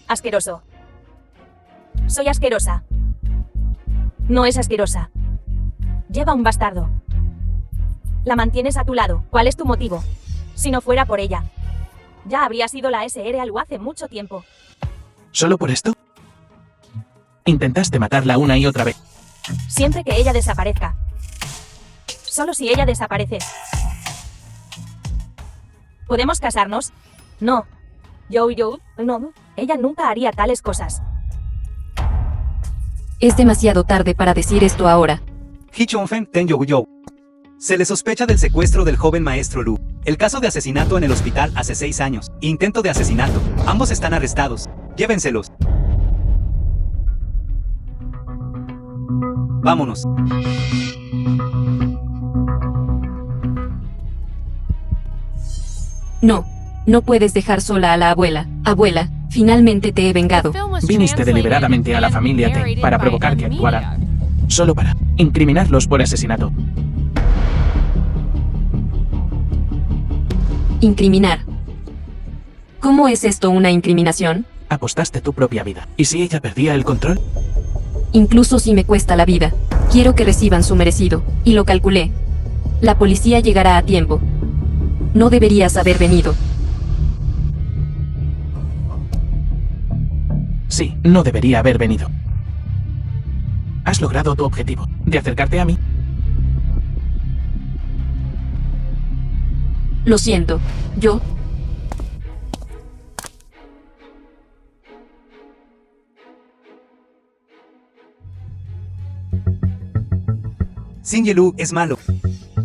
A: Asqueroso. Soy asquerosa. No es asquerosa. Lleva un bastardo. La mantienes a tu lado. ¿Cuál es tu motivo? Si no fuera por ella, ya habría sido la SR Alu hace mucho tiempo.
D: ¿Solo por esto? Intentaste matarla una y otra vez.
A: Siempre que ella desaparezca. Solo si ella desaparece. ¿Podemos casarnos? No. Yo, no. Ella nunca haría tales cosas.
B: Es demasiado tarde para decir esto ahora.
C: Hee Chun-feng, Ten Youyou. Se le sospecha del secuestro del joven maestro Lu. El caso de asesinato en el hospital hace 6 años. Intento de asesinato. Ambos están arrestados. Llévenselos. Vámonos.
B: No puedes dejar sola a la abuela. Abuela, finalmente te he vengado.
D: Viniste deliberadamente a la familia Ten para provocar que actuara. Solo para incriminarlos por asesinato.
B: Incriminar. ¿Cómo es esto una incriminación?
D: Apostaste tu propia vida. ¿Y si ella perdía el control?
B: Incluso si me cuesta la vida, quiero que reciban su merecido, y lo calculé. La policía llegará a tiempo. No deberías haber venido.
D: Sí, no debería haber venido. Has logrado tu objetivo, de acercarte a mí.
B: Lo siento. Yo...
C: Xin Yelu es malo.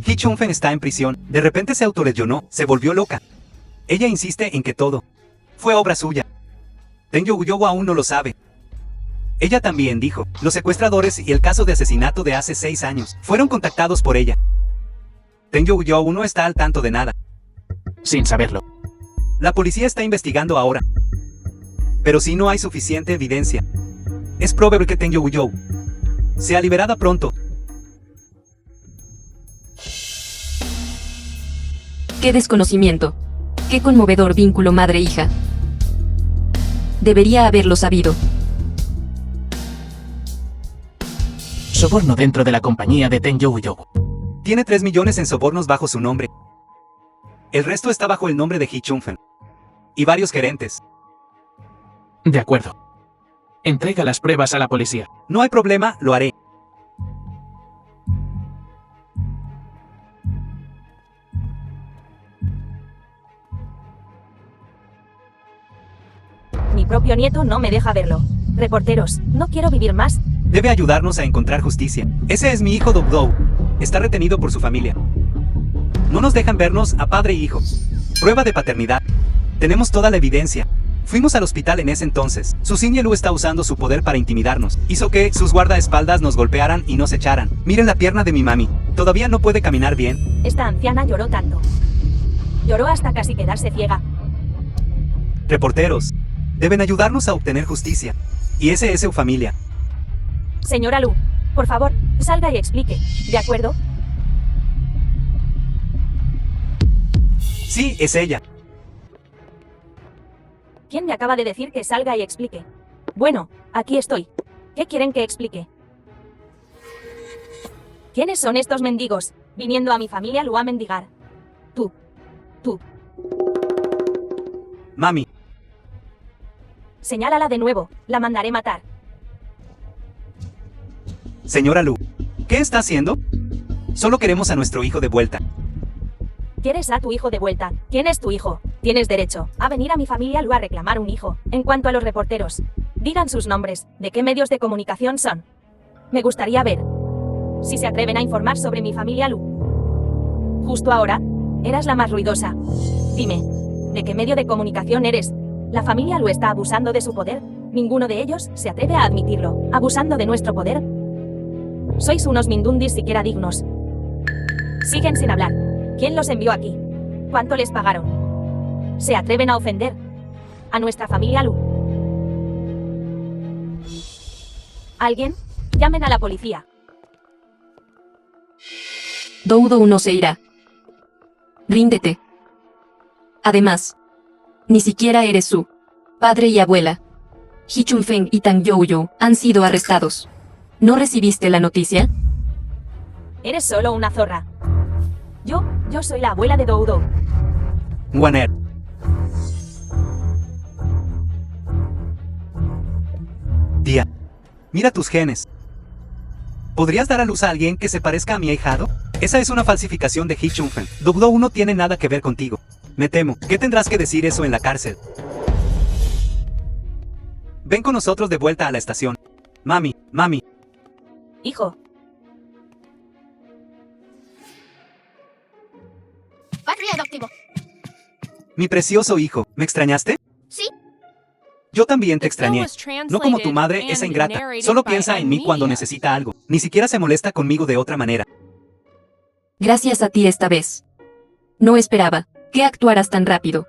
C: Hee Chunfen está en prisión. De repente se autolesionó, se volvió loca. Ella insiste en que todo fue obra suya. Teng Youyou aún no lo sabe. Ella también dijo, los secuestradores y el caso de asesinato de hace 6 años fueron contactados por ella. Teng Youyou no está al tanto de nada.
D: Sin saberlo.
C: La policía está investigando ahora. Pero si no hay suficiente evidencia, es probable que Teng Youyou sea liberada pronto.
B: ¡Qué desconocimiento! ¡Qué conmovedor vínculo madre-hija! Debería haberlo sabido.
D: Soborno dentro de la compañía de Teng Youyou.
C: Tiene 3 millones en sobornos bajo su nombre. El resto está bajo el nombre de Hee Chunfen. Y varios gerentes.
D: De acuerdo. Entrega las pruebas a la policía.
C: No hay problema, lo haré.
A: Mi propio nieto no me deja verlo. Reporteros, no quiero vivir más.
C: Debe ayudarnos a encontrar justicia. Ese es mi hijo Doudou. Está retenido por su familia. No nos dejan vernos a padre e hijo. Prueba de paternidad. Tenemos toda la evidencia. Fuimos al hospital en ese entonces. Su Xin Yelu está usando su poder para intimidarnos. Hizo que sus guardaespaldas nos golpearan y nos echaran. Miren la pierna de mi mami. Todavía no puede caminar bien.
A: Esta anciana lloró tanto. Lloró hasta casi quedarse ciega.
C: Reporteros, deben ayudarnos a obtener justicia. Y ese es su familia.
A: Señora Lu, por favor, salga y explique. ¿De acuerdo?
C: Sí, es ella.
A: ¿Quién me acaba de decir que salga y explique? Bueno, aquí estoy. ¿Qué quieren que explique? ¿Quiénes son estos mendigos, viniendo a mi familia Lu a mendigar? Tú.
C: Mami,
A: Señálala de nuevo, la mandaré matar.
C: señora Lu, ¿qué está haciendo? Solo queremos a nuestro hijo de vuelta.
A: ¿Quieres a tu hijo de vuelta? ¿Quién es tu hijo? Tienes derecho a venir a mi familia Lu a reclamar un hijo. En cuanto a los reporteros, digan sus nombres, de qué medios de comunicación son. Me gustaría ver si se atreven a informar sobre mi familia Lu. Justo ahora, eras la más ruidosa. Dime, ¿de qué medio de comunicación eres? La familia Lu está abusando de su poder. Ninguno de ellos se atreve a admitirlo. ¿Abusando de nuestro poder? Sois unos mindundis siquiera dignos. Siguen sin hablar. ¿Quién los envió aquí? ¿Cuánto les pagaron? ¿Se atreven a ofender a nuestra familia Lu? ¿Alguien? Llamen a la policía.
B: Doudou no se irá. Ríndete. Además, ni siquiera eres su padre y abuela. Hee Chunfen y Teng Youyou han sido arrestados. ¿No recibiste la noticia?
A: Eres solo una zorra. Yo soy la abuela de Doudou.
C: Waner. Tía, mira tus genes. ¿Podrías dar a luz a alguien que se parezca a mi ahijado? Esa es una falsificación de Hee Chunfen. Doudou no tiene nada que ver contigo. Me temo que tendrás que decir eso en la cárcel. Ven con nosotros de vuelta a la estación. Mami.
A: Hijo,
E: Padre adoptivo.
C: Mi precioso hijo, ¿me extrañaste?
E: Sí.
C: Yo también te
F: The film
C: extrañé.
F: was
C: No como tu madre,
F: translated
C: esa
F: and
C: ingrata.
F: narrated
C: Solo
F: by
C: piensa en mí cuando
F: Amelia.
C: necesita algo. Ni siquiera se molesta conmigo de otra manera.
B: Gracias a ti esta vez. No esperaba que actuaras tan rápido.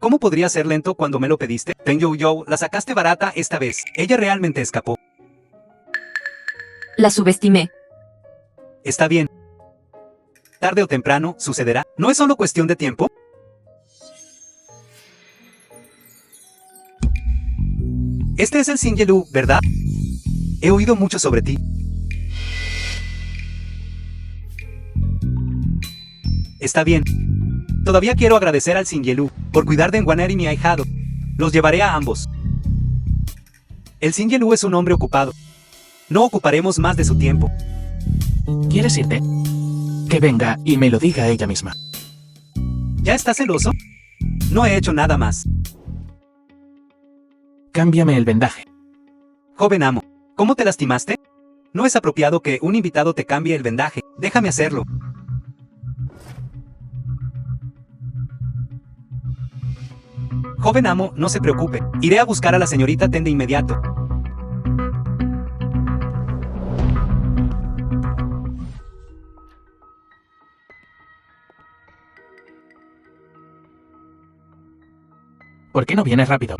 C: ¿Cómo podría ser lento cuando me lo pediste? Teng Youyou, la sacaste barata esta vez. Ella realmente escapó.
B: La subestimé.
C: Está bien. Tarde o temprano, sucederá. ¿No es solo cuestión de tiempo? Este es el Xin Yelu, ¿verdad? He oído mucho sobre ti. Está bien. Todavía quiero agradecer al Xin Yelu por cuidar de Waner y mi ahijado. Los llevaré a ambos. El Xin Yelu es un hombre ocupado. No ocuparemos más de su tiempo.
D: ¿Quieres irte? Que venga y me lo diga ella misma.
C: ¿Ya estás celoso? No he hecho nada más.
D: Cámbiame el vendaje.
C: Joven amo, ¿cómo te lastimaste? No es apropiado que un invitado te cambie el vendaje. Déjame hacerlo. Joven amo, no se preocupe. Iré a buscar a la señorita Ten de inmediato.
D: ¿Por qué no vienes rápido?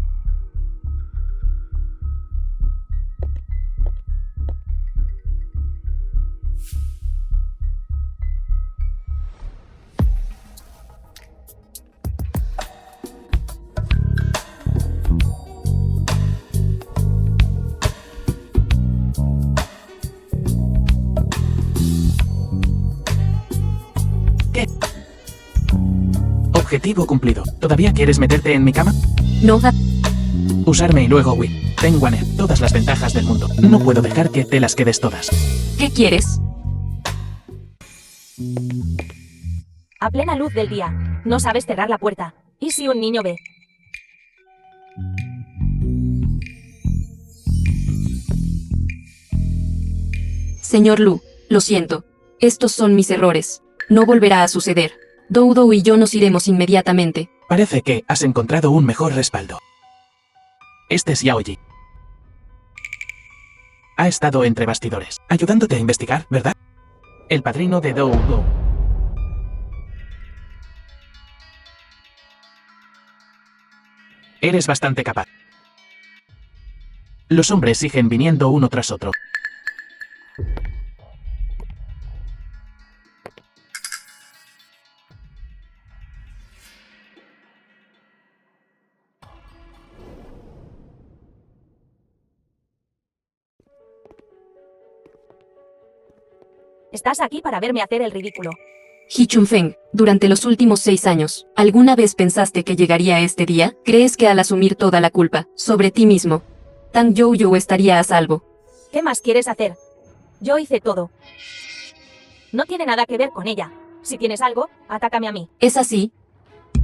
D: ¿Qué? Objetivo cumplido. ¿Todavía quieres meterte en mi cama?
B: No,
D: Usarme y luego Will. Tengo todas las ventajas del mundo. No puedo dejar que te las quedes todas.
B: ¿qué quieres?
A: A plena luz del día. No sabes cerrar la puerta. ¿Y si un niño ve?
B: Señor Lu, lo siento. Estos son mis errores. No volverá a suceder. Doudou y yo nos iremos inmediatamente.
D: Parece que has encontrado un mejor respaldo. Este es Yaoji. Ha estado entre bastidores, ayudándote a investigar, ¿verdad? El padrino de Doudou. Eres bastante capaz. Los hombres siguen viniendo uno tras otro.
A: Estás aquí para verme hacer el ridículo.
B: He Chunfeng, durante los últimos 6 años, ¿alguna vez pensaste que llegaría este día? ¿Crees que al asumir toda la culpa sobre ti mismo, Tang Jouyou estaría a salvo?
A: ¿Qué más quieres hacer? Yo hice todo. No tiene nada que ver con ella. Si tienes algo, atácame a mí.
B: ¿Es así?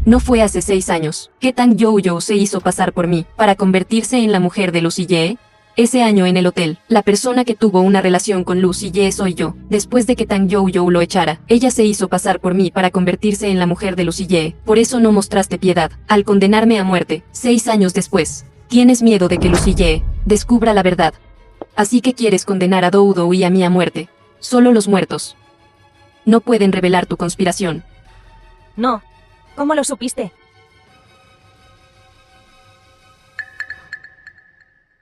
B: No fue hace 6 años que Tang Jouyou se hizo pasar por mí para convertirse en la mujer de Lu Xiyue. Ese año en el hotel, la persona que tuvo una relación con Lu Xiyue soy yo. Después de que Tang Jouyou lo echara, ella se hizo pasar por mí para convertirse en la mujer de Lu Xiyue. Por eso no mostraste piedad al condenarme a muerte. 6 años después, tienes miedo de que Lu Xiyue descubra la verdad. Así que quieres condenar a Doudou y a mí a muerte. Solo los muertos no pueden revelar tu conspiración.
A: No. ¿Cómo lo supiste?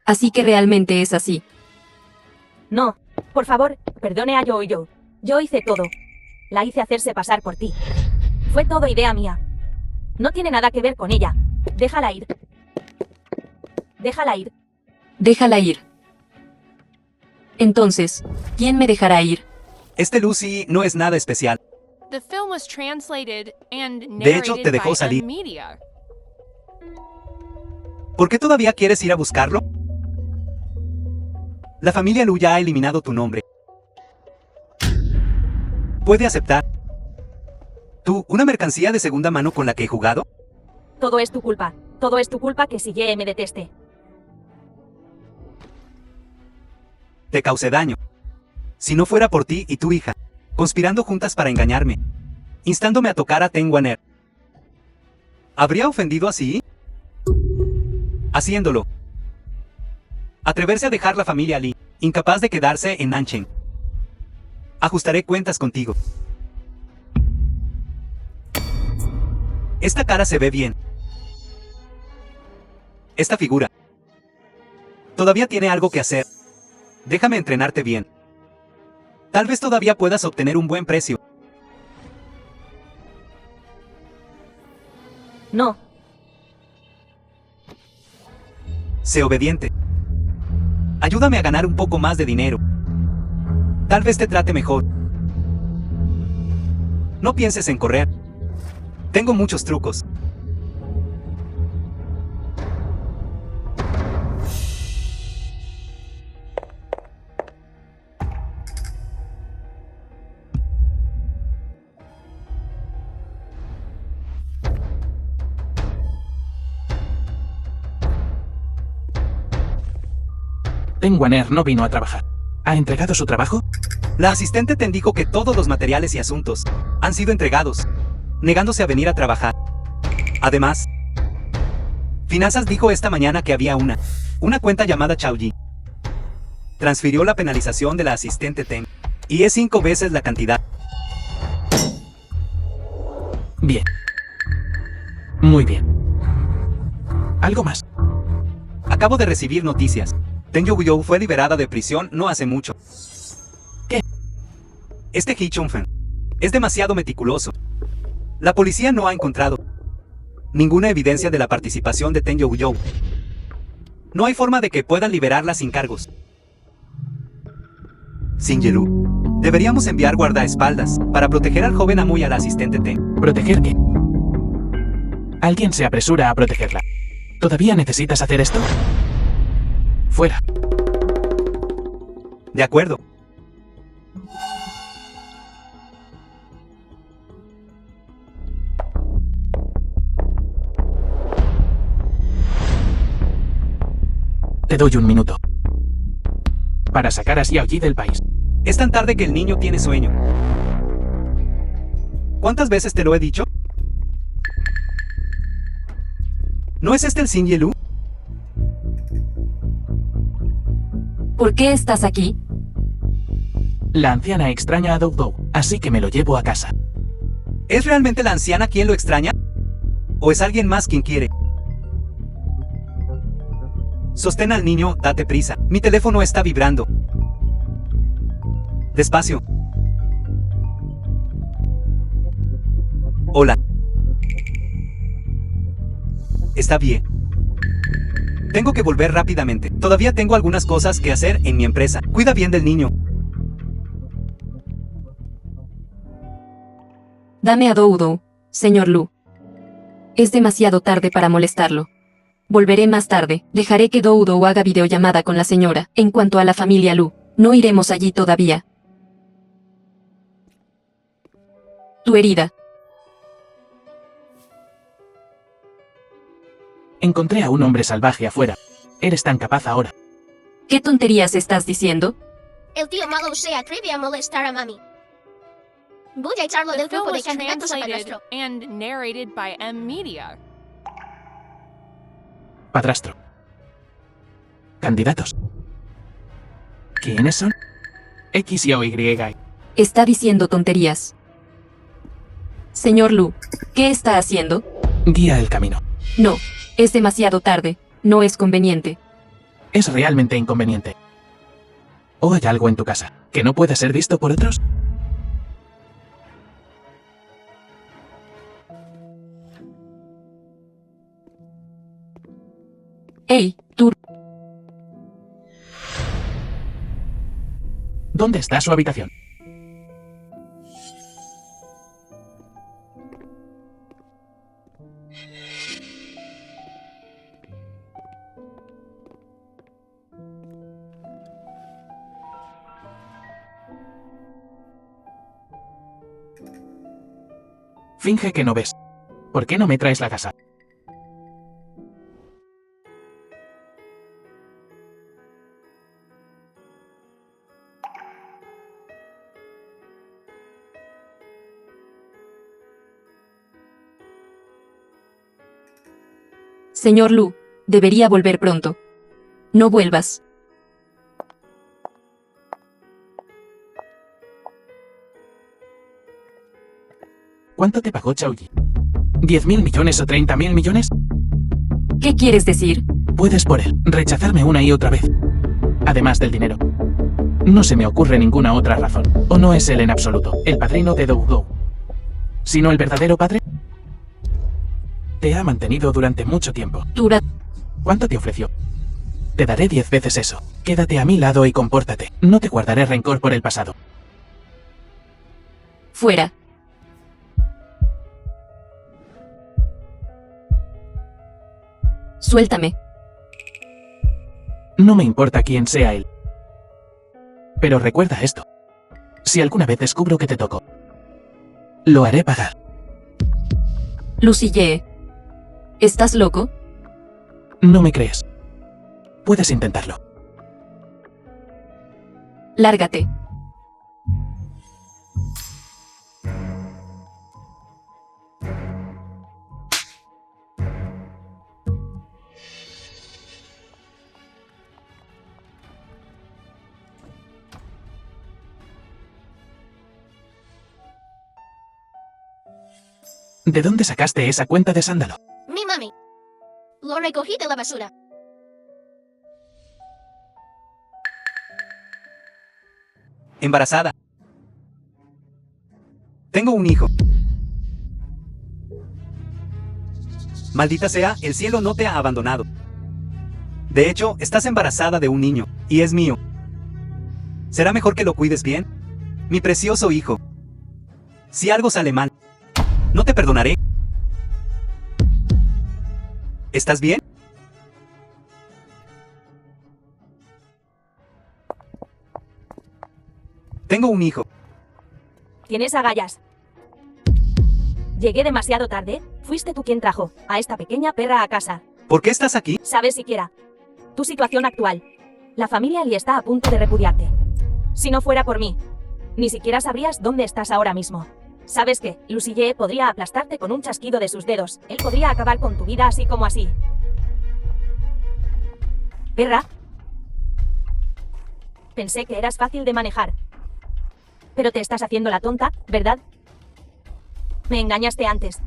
B: Así que realmente es así.
A: No. Por favor, perdone a Jouyou. Yo hice todo. La hice hacerse pasar por ti. Fue todo idea mía. No tiene nada que ver con ella. Déjala ir. Déjala ir.
B: Déjala ir. Entonces, ¿quién me dejará ir?
C: Este Lucy no es nada especial.
F: The film was translated and
C: De hecho, te
F: narrated
C: dejó
F: by
C: salir.
F: Media.
C: ¿Por qué todavía quieres ir a buscarlo? La familia Lu ya ha eliminado tu nombre. ¿Puede aceptar? ¿Tú, una mercancía de segunda mano con la que he jugado?
A: Todo es tu culpa. Todo es tu culpa que Xiyue me deteste.
C: Te causé daño. Si no fuera por ti y tu hija, conspirando juntas para engañarme, instándome a tocar a Ten Waner, ¿habría ofendido así? Haciéndolo. Atreverse a dejar la familia Li, incapaz de quedarse en Nancheng. Ajustaré cuentas contigo. Esta cara se ve bien. Esta figura. Todavía tiene algo que hacer. Déjame entrenarte bien. Tal vez todavía puedas obtener un buen precio.
A: No.
C: Sé obediente. Ayúdame a ganar un poco más de dinero. Tal vez te trate mejor. No pienses en correr. Tengo muchos trucos.
D: Teng Waner no vino a trabajar. ¿Ha entregado su trabajo?
C: La asistente Ten dijo que todos los materiales y asuntos han sido entregados, negándose a venir a trabajar. Además, Finanzas dijo esta mañana que había una cuenta llamada Chaoyi. Transfirió la penalización de la asistente Ten, y es 5 veces la cantidad.
D: Bien. Muy bien. ¿Algo más?
C: Acabo de recibir noticias. Ten Youyou fue liberada de prisión no hace mucho.
D: ¿Qué?
C: Este Hee Chun-fen es demasiado meticuloso. La policía no ha encontrado ninguna evidencia de la participación de Ten Youyou. No hay forma de que puedan liberarla sin cargos. Sin Yelu, deberíamos enviar guardaespaldas para proteger al joven Amu y al asistente Ten.
D: ¿Proteger qué? Alguien se apresura a protegerla. ¿Todavía necesitas hacer esto? Fuera.
C: De acuerdo.
D: Te doy un minuto para sacar a Xiaoyi del país.
C: Es tan tarde que el niño tiene sueño. ¿Cuántas veces te lo he dicho? ¿No es este el Xin Yelu?
B: ¿Por qué estás aquí?
D: La anciana extraña a Dou Dou, así que me lo llevo a casa.
C: ¿Es realmente la anciana quien lo extraña? ¿O es alguien más quien quiere? Sostén al niño, date prisa. Mi teléfono está vibrando. Despacio. Hola. Está bien. Tengo que volver rápidamente. Todavía tengo algunas cosas que hacer en mi empresa. Cuida bien del niño.
B: Dame a Dou Dou, señor Lu. Es demasiado tarde para molestarlo. Volveré más tarde. Dejaré que Dou Dou haga videollamada con la señora. En cuanto a la familia Lu, no iremos allí todavía. Tu herida.
D: Encontré a un hombre salvaje afuera. Eres tan capaz ahora.
B: ¿Qué tonterías estás diciendo?
E: El tío malo se atreve a molestar a mami. Voy a echarlo
F: The
E: del
F: film
E: grupo de
F: was
E: candidatos a
F: translated
E: padrastro.
F: and narrated by M Media.
D: Padrastro. Candidatos. ¿Quiénes son? X y O Y.
B: Está diciendo tonterías. Señor Lu, ¿qué está haciendo?
D: Guía el camino.
B: No, es demasiado tarde. No es conveniente.
D: Es realmente inconveniente. ¿O hay algo en tu casa que no pueda ser visto por otros?
B: Hey, tú.
D: ¿Dónde está su habitación? Finge que no ves. ¿Por qué no me traes la casa?
B: Señor Lu, debería volver pronto. No vuelvas.
D: ¿Cuánto te pagó Chaoyi? ¿10.000 millones o 30.000 millones?
B: ¿Qué quieres decir?
D: Puedes por él rechazarme una y otra vez. Además del dinero. No se me ocurre ninguna otra razón. ¿O no es él en absoluto el padrino de Dou Dou? ¿Sino el verdadero padre? Te ha mantenido durante mucho tiempo. ¿Cuánto te ofreció? Te daré 10 veces eso. Quédate a mi lado y compórtate. No te guardaré rencor por el pasado.
B: Fuera. Suéltame.
D: No me importa quién sea él. Pero recuerda esto. Si alguna vez descubro que te toco, lo haré pagar.
B: Lucy Ye. ¿Estás loco?
D: No me crees. Puedes intentarlo.
B: Lárgate.
D: ¿De dónde sacaste esa cuenta de sándalo?
E: Mi mami. Lo recogí de la basura.
C: Embarazada. Tengo un hijo. Maldita sea, el cielo no te ha abandonado. De hecho, estás embarazada de un niño, y es mío. ¿Será mejor que lo cuides bien? Mi precioso hijo. Si algo sale mal, no te perdonaré. ¿Estás bien? Tengo un hijo.
A: ¿Tienes agallas? Llegué demasiado tarde. Fuiste tú quien trajo a esta pequeña perra a casa.
C: ¿Por qué estás aquí?
A: ¿Sabes siquiera tu situación actual? La familia Lee está a punto de repudiarte. Si no fuera por mí, ni siquiera sabrías dónde estás ahora mismo. ¿Sabes qué? Lucy Ye podría aplastarte con un chasquido de sus dedos. Él podría acabar con tu vida así como así. Perra. Pensé que eras fácil de manejar. Pero te estás haciendo la tonta, ¿verdad? Me engañaste antes.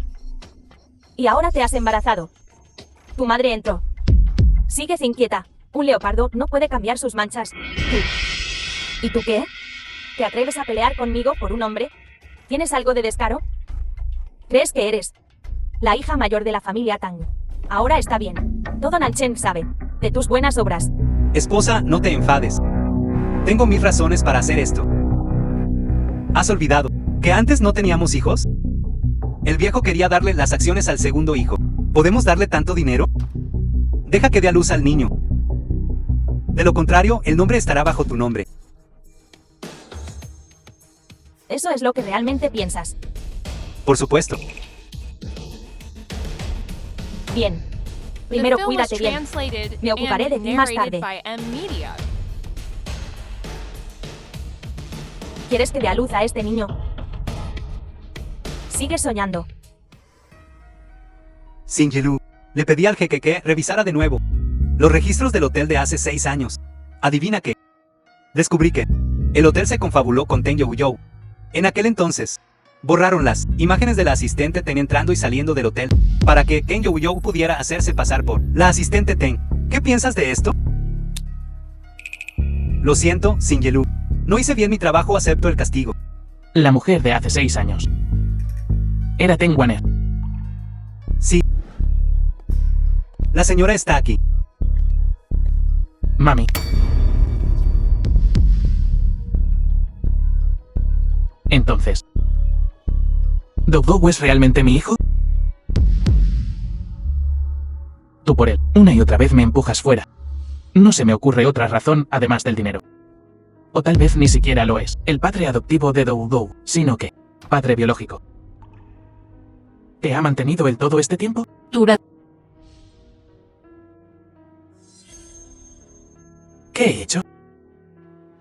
A: Y ahora te has embarazado. Tu madre entró. Sigues inquieta. Un leopardo no puede cambiar sus manchas. ¿Y tú qué? ¿Te atreves a pelear conmigo por un hombre? ¿Tienes algo de descaro? ¿Crees que eres la hija mayor de la familia Tang? Ahora está bien. Todo Nanchen sabe de tus buenas obras.
C: Esposa, no te enfades. Tengo mis razones para hacer esto. ¿Has olvidado que antes no teníamos hijos? El viejo quería darle las acciones al segundo hijo. ¿Podemos darle tanto dinero? Deja que dé a luz al niño. De lo contrario, el nombre estará bajo tu nombre.
A: Eso es lo que realmente piensas.
C: Por supuesto.
A: Bien.
F: The
A: Primero
F: film was
A: cuídate bien.
F: translated
A: Me ocuparé de
F: and
A: ti más
F: narrated
A: tarde.
F: by M-Media.
A: ¿Quieres que dé a luz a este niño? Sigue soñando.
C: Sinjilu, le pedí al jeque que revisara de nuevo los registros del hotel de hace 6 años. ¿Adivina qué? Descubrí que el hotel se confabuló con Ten You. En aquel entonces, borraron las imágenes de la asistente Ten entrando y saliendo del hotel para que Ten You pudiera hacerse pasar por la asistente Ten. ¿Qué piensas de esto? Lo siento, Sinjilu. No hice bien mi trabajo, acepto el castigo.
D: La mujer de hace 6 años. Era Ten Waner.
C: Sí. La señora está aquí.
D: Mami. Entonces, ¿Dougou es realmente mi hijo? Tú por él, una y otra vez me empujas fuera. No se me ocurre otra razón además del dinero. O tal vez ni siquiera lo es, el padre adoptivo de Dougou, sino que, padre biológico. ¿Te ha mantenido él todo este tiempo?
B: Dura.
D: ¿Qué he hecho?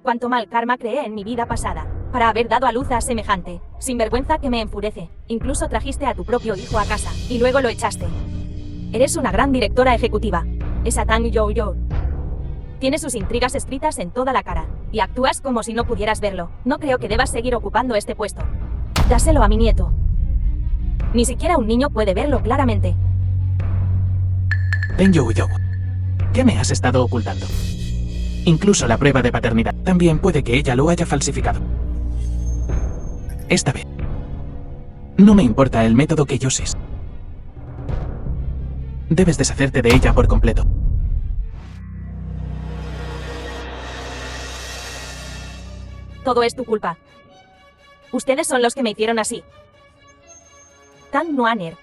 A: Cuánto mal karma creé en mi vida pasada, para haber dado a luz a semejante sinvergüenza que me enfurece. Incluso trajiste a tu propio hijo a casa, y luego lo echaste. Eres una gran directora ejecutiva. Esa Tang You. Tiene sus intrigas escritas en toda la cara, y actúas como si no pudieras verlo. No creo que debas seguir ocupando este puesto. Dáselo a mi nieto. Ni siquiera un niño puede verlo claramente.
D: Ten You. ¿Qué me has estado ocultando? Incluso la prueba de paternidad. También puede que ella lo haya falsificado. Esta vez. No me importa el método que uses. Debes deshacerte de ella por completo.
A: Todo es tu culpa. Ustedes son los que me hicieron así. Tang Nuaner.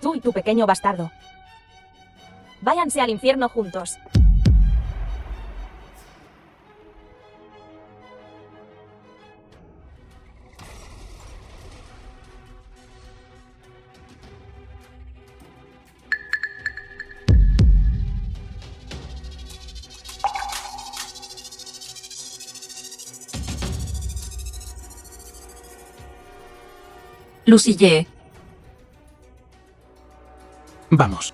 A: Tú y tu pequeño bastardo. Váyanse al infierno juntos.
B: Lucy Ye.
D: Vamos.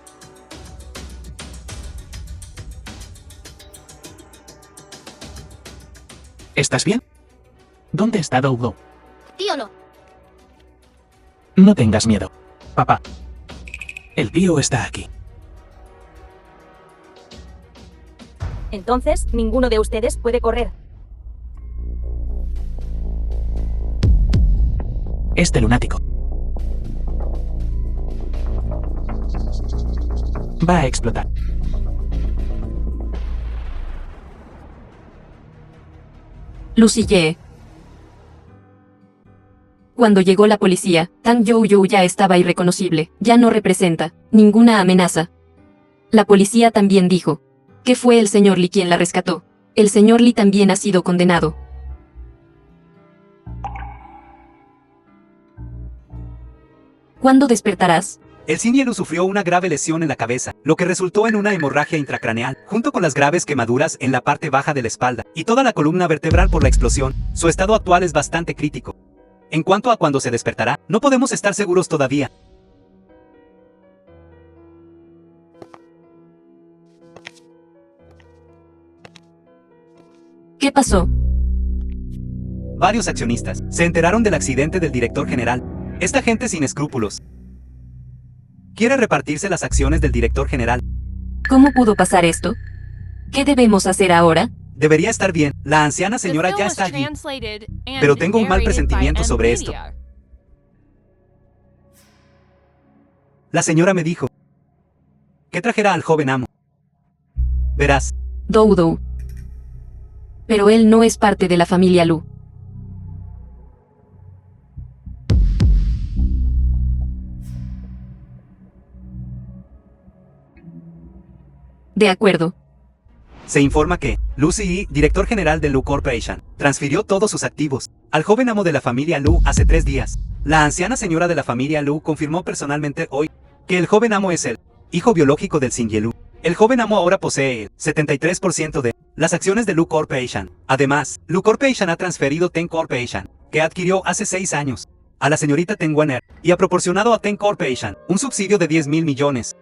D: ¿Estás bien? ¿Dónde está Dodo?
E: Tío Lo.
D: No tengas miedo. Papá. El tío está aquí.
A: Entonces, ninguno de ustedes puede correr.
D: Este lunático. Va a explotar.
B: Lucy Ye. Cuando llegó la policía, Tang Jouyou ya estaba irreconocible, ya no representa ninguna amenaza. La policía también dijo que fue el señor Li quien la rescató. El señor Li también ha sido condenado. ¿Cuándo despertarás?
C: El Xinye sufrió una grave lesión en la cabeza, lo que resultó en una hemorragia intracraneal, junto con las graves quemaduras en la parte baja de la espalda y toda la columna vertebral por la explosión. Su estado actual es bastante crítico. En cuanto a cuándo se despertará, no podemos estar seguros todavía.
B: ¿Qué pasó?
C: Varios accionistas se enteraron del accidente del director general. Esta gente sin escrúpulos quiere repartirse las acciones del director general.
B: ¿Cómo pudo pasar esto? ¿Qué debemos hacer ahora?
C: Debería estar bien. La anciana señora ya está allí. Pero tengo un mal presentimiento sobre esto. La señora me dijo que trajera al joven amo. Verás.
B: Doudou. Pero él no es parte de la familia Lu. De acuerdo.
C: Se informa que Lucy Yi, director general de Lu Corporation, transfirió todos sus activos al joven amo de la familia Lu hace 3 días. La anciana señora de la familia Lu confirmó personalmente hoy que el joven amo es el hijo biológico del Xinye Lu. El joven amo ahora posee el 73% de las acciones de Lu Corporation. Además, Lu Corporation ha transferido Ten Corporation, que adquirió hace 6 años, a la señorita Ten Wanner, y ha proporcionado a Ten Corporation un subsidio de 10.000 millones.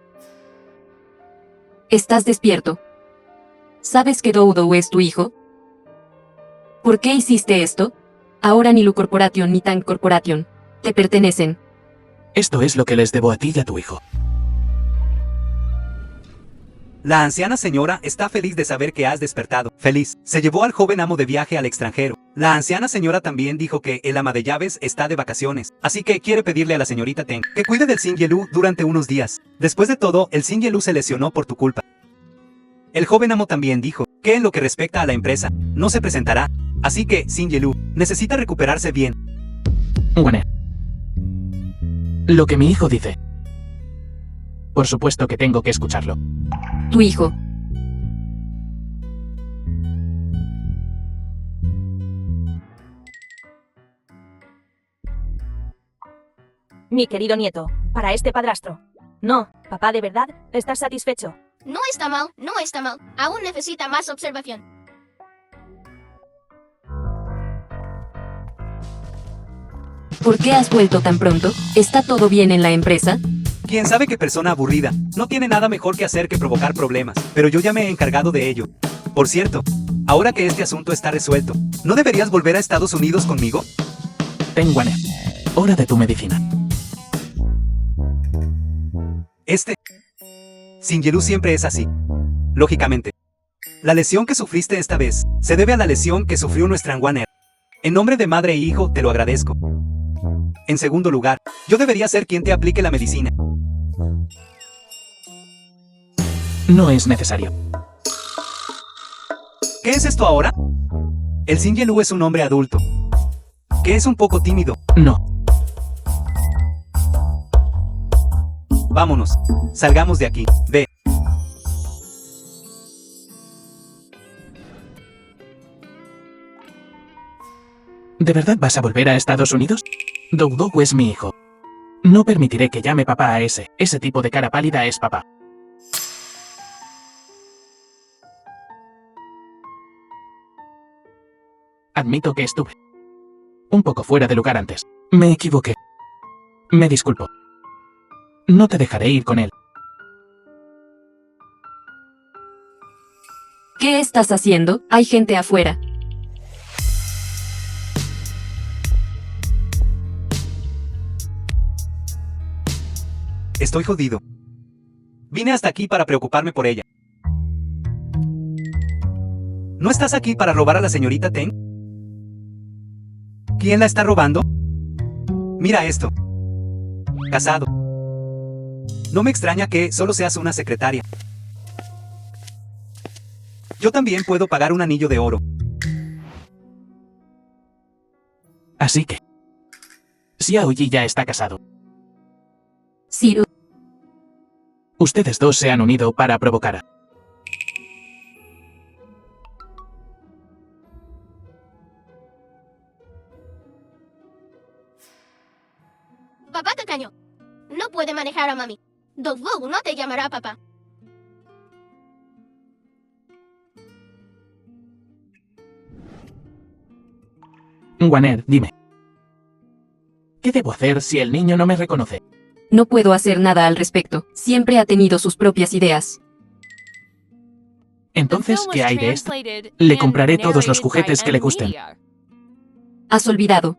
B: ¿Estás despierto? ¿Sabes que Doudou es tu hijo? ¿Por qué hiciste esto? Ahora ni Lu Corporation ni Tang Corporation te pertenecen.
D: Esto es lo que les debo a ti y a tu hijo.
C: La anciana señora está feliz de saber que has despertado. Feliz. Se llevó al joven amo de viaje al extranjero. La anciana señora también dijo que el ama de llaves está de vacaciones, así que quiere pedirle a la señorita Teng que cuide del Xinye Lu durante unos días. Después de todo, el Xinye Lu se lesionó por tu culpa. El joven amo también dijo que en lo que respecta a la empresa, no se presentará, así que Xinye Lu necesita recuperarse bien.
D: Bueno. Lo que mi hijo dice. Por supuesto que tengo que escucharlo.
B: Tu hijo.
A: Mi querido nieto, para este padrastro. No, papá, ¿de verdad? ¿Estás satisfecho?
E: No está mal, no está mal. Aún necesita más observación.
B: ¿Por qué has vuelto tan pronto? ¿Está todo bien en la empresa?
C: Quién sabe qué persona aburrida. No tiene nada mejor que hacer que provocar problemas, pero yo ya me he encargado de ello. Por cierto, ahora que este asunto está resuelto, ¿no deberías volver a Estados Unidos conmigo?
D: Ten Wanner. Hora de tu medicina.
C: Xinye Lu siempre es así. Lógicamente. La lesión que sufriste esta vez se debe a la lesión que sufrió nuestra Wanner. En nombre de madre e hijo, te lo agradezco. En segundo lugar, yo debería ser quien te aplique la medicina.
D: No es necesario.
C: ¿Qué es esto ahora? El Xinye Lu es un hombre adulto, que es un poco tímido.
D: No.
C: Vámonos. Salgamos de aquí. Ve.
D: ¿De verdad vas a volver a Estados Unidos? Doudou es mi hijo. No permitiré que llame papá a ese. Ese tipo de cara pálida es papá. Admito que estuve un poco fuera de lugar antes. Me equivoqué. Me disculpo. No te dejaré ir con él.
B: ¿Qué estás haciendo? Hay gente afuera.
C: Estoy jodido. Vine hasta aquí para preocuparme por ella. ¿No estás aquí para robar a la señorita Teng? ¿Quién la está robando? Mira esto. Casado. No me extraña que solo seas una secretaria. Yo también puedo pagar un anillo de oro.
D: Así que... Xiao Yi ya está casado.
B: Sí,
D: Ustedes dos se han unido para provocar.
E: Papá tacaño. No puede manejar a mami. Dogvog no te llamará papá.
D: Waner, dime. ¿Qué debo hacer si el niño no me reconoce?
B: no puedo hacer nada al respecto. Siempre ha tenido sus propias ideas.
D: Entonces, ¿qué hay de esto? Le compraré todos los juguetes que le gusten.
B: ¿Has olvidado?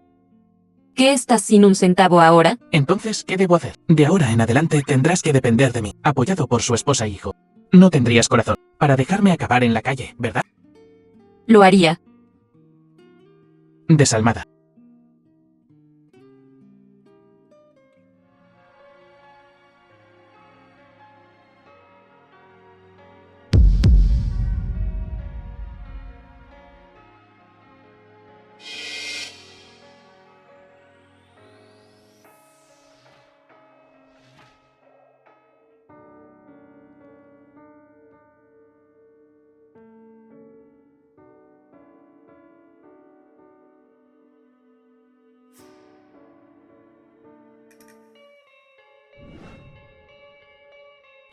B: ¿Qué estás sin un centavo ahora?
D: Entonces, ¿qué debo hacer? De ahora en adelante tendrás que depender de mí, apoyado por su esposa e hijo. No tendrías corazón para dejarme acabar en la calle, ¿verdad?
B: Lo haría.
D: Desalmada.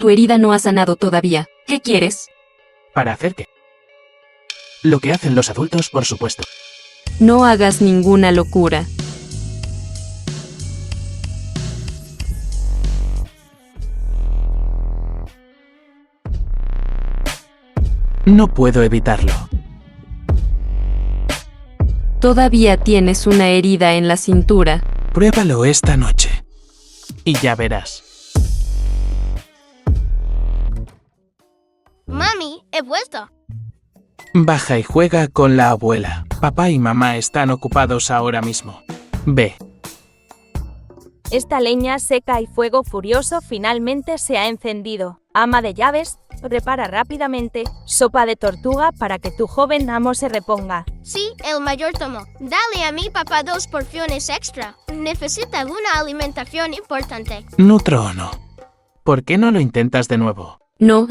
B: Tu herida no ha sanado todavía. ¿Qué quieres?
D: ¿Para hacer qué? Lo que hacen los adultos, por supuesto.
B: No hagas ninguna locura.
D: No puedo evitarlo.
B: Todavía tienes una herida en la cintura.
D: Pruébalo esta noche. Y ya verás.
E: Mami, he vuelto.
D: Baja y juega con la abuela. Papá y mamá están ocupados ahora mismo. Ve.
A: Esta leña seca y fuego furioso finalmente se ha encendido. Ama de llaves, prepara rápidamente sopa de tortuga para que tu joven amo se reponga.
E: Sí, el mayordomo. Dale a mi papá 2 porciones extra. Necesita una alimentación importante.
D: Nutro o no. ¿Por qué no lo intentas de nuevo?
B: No,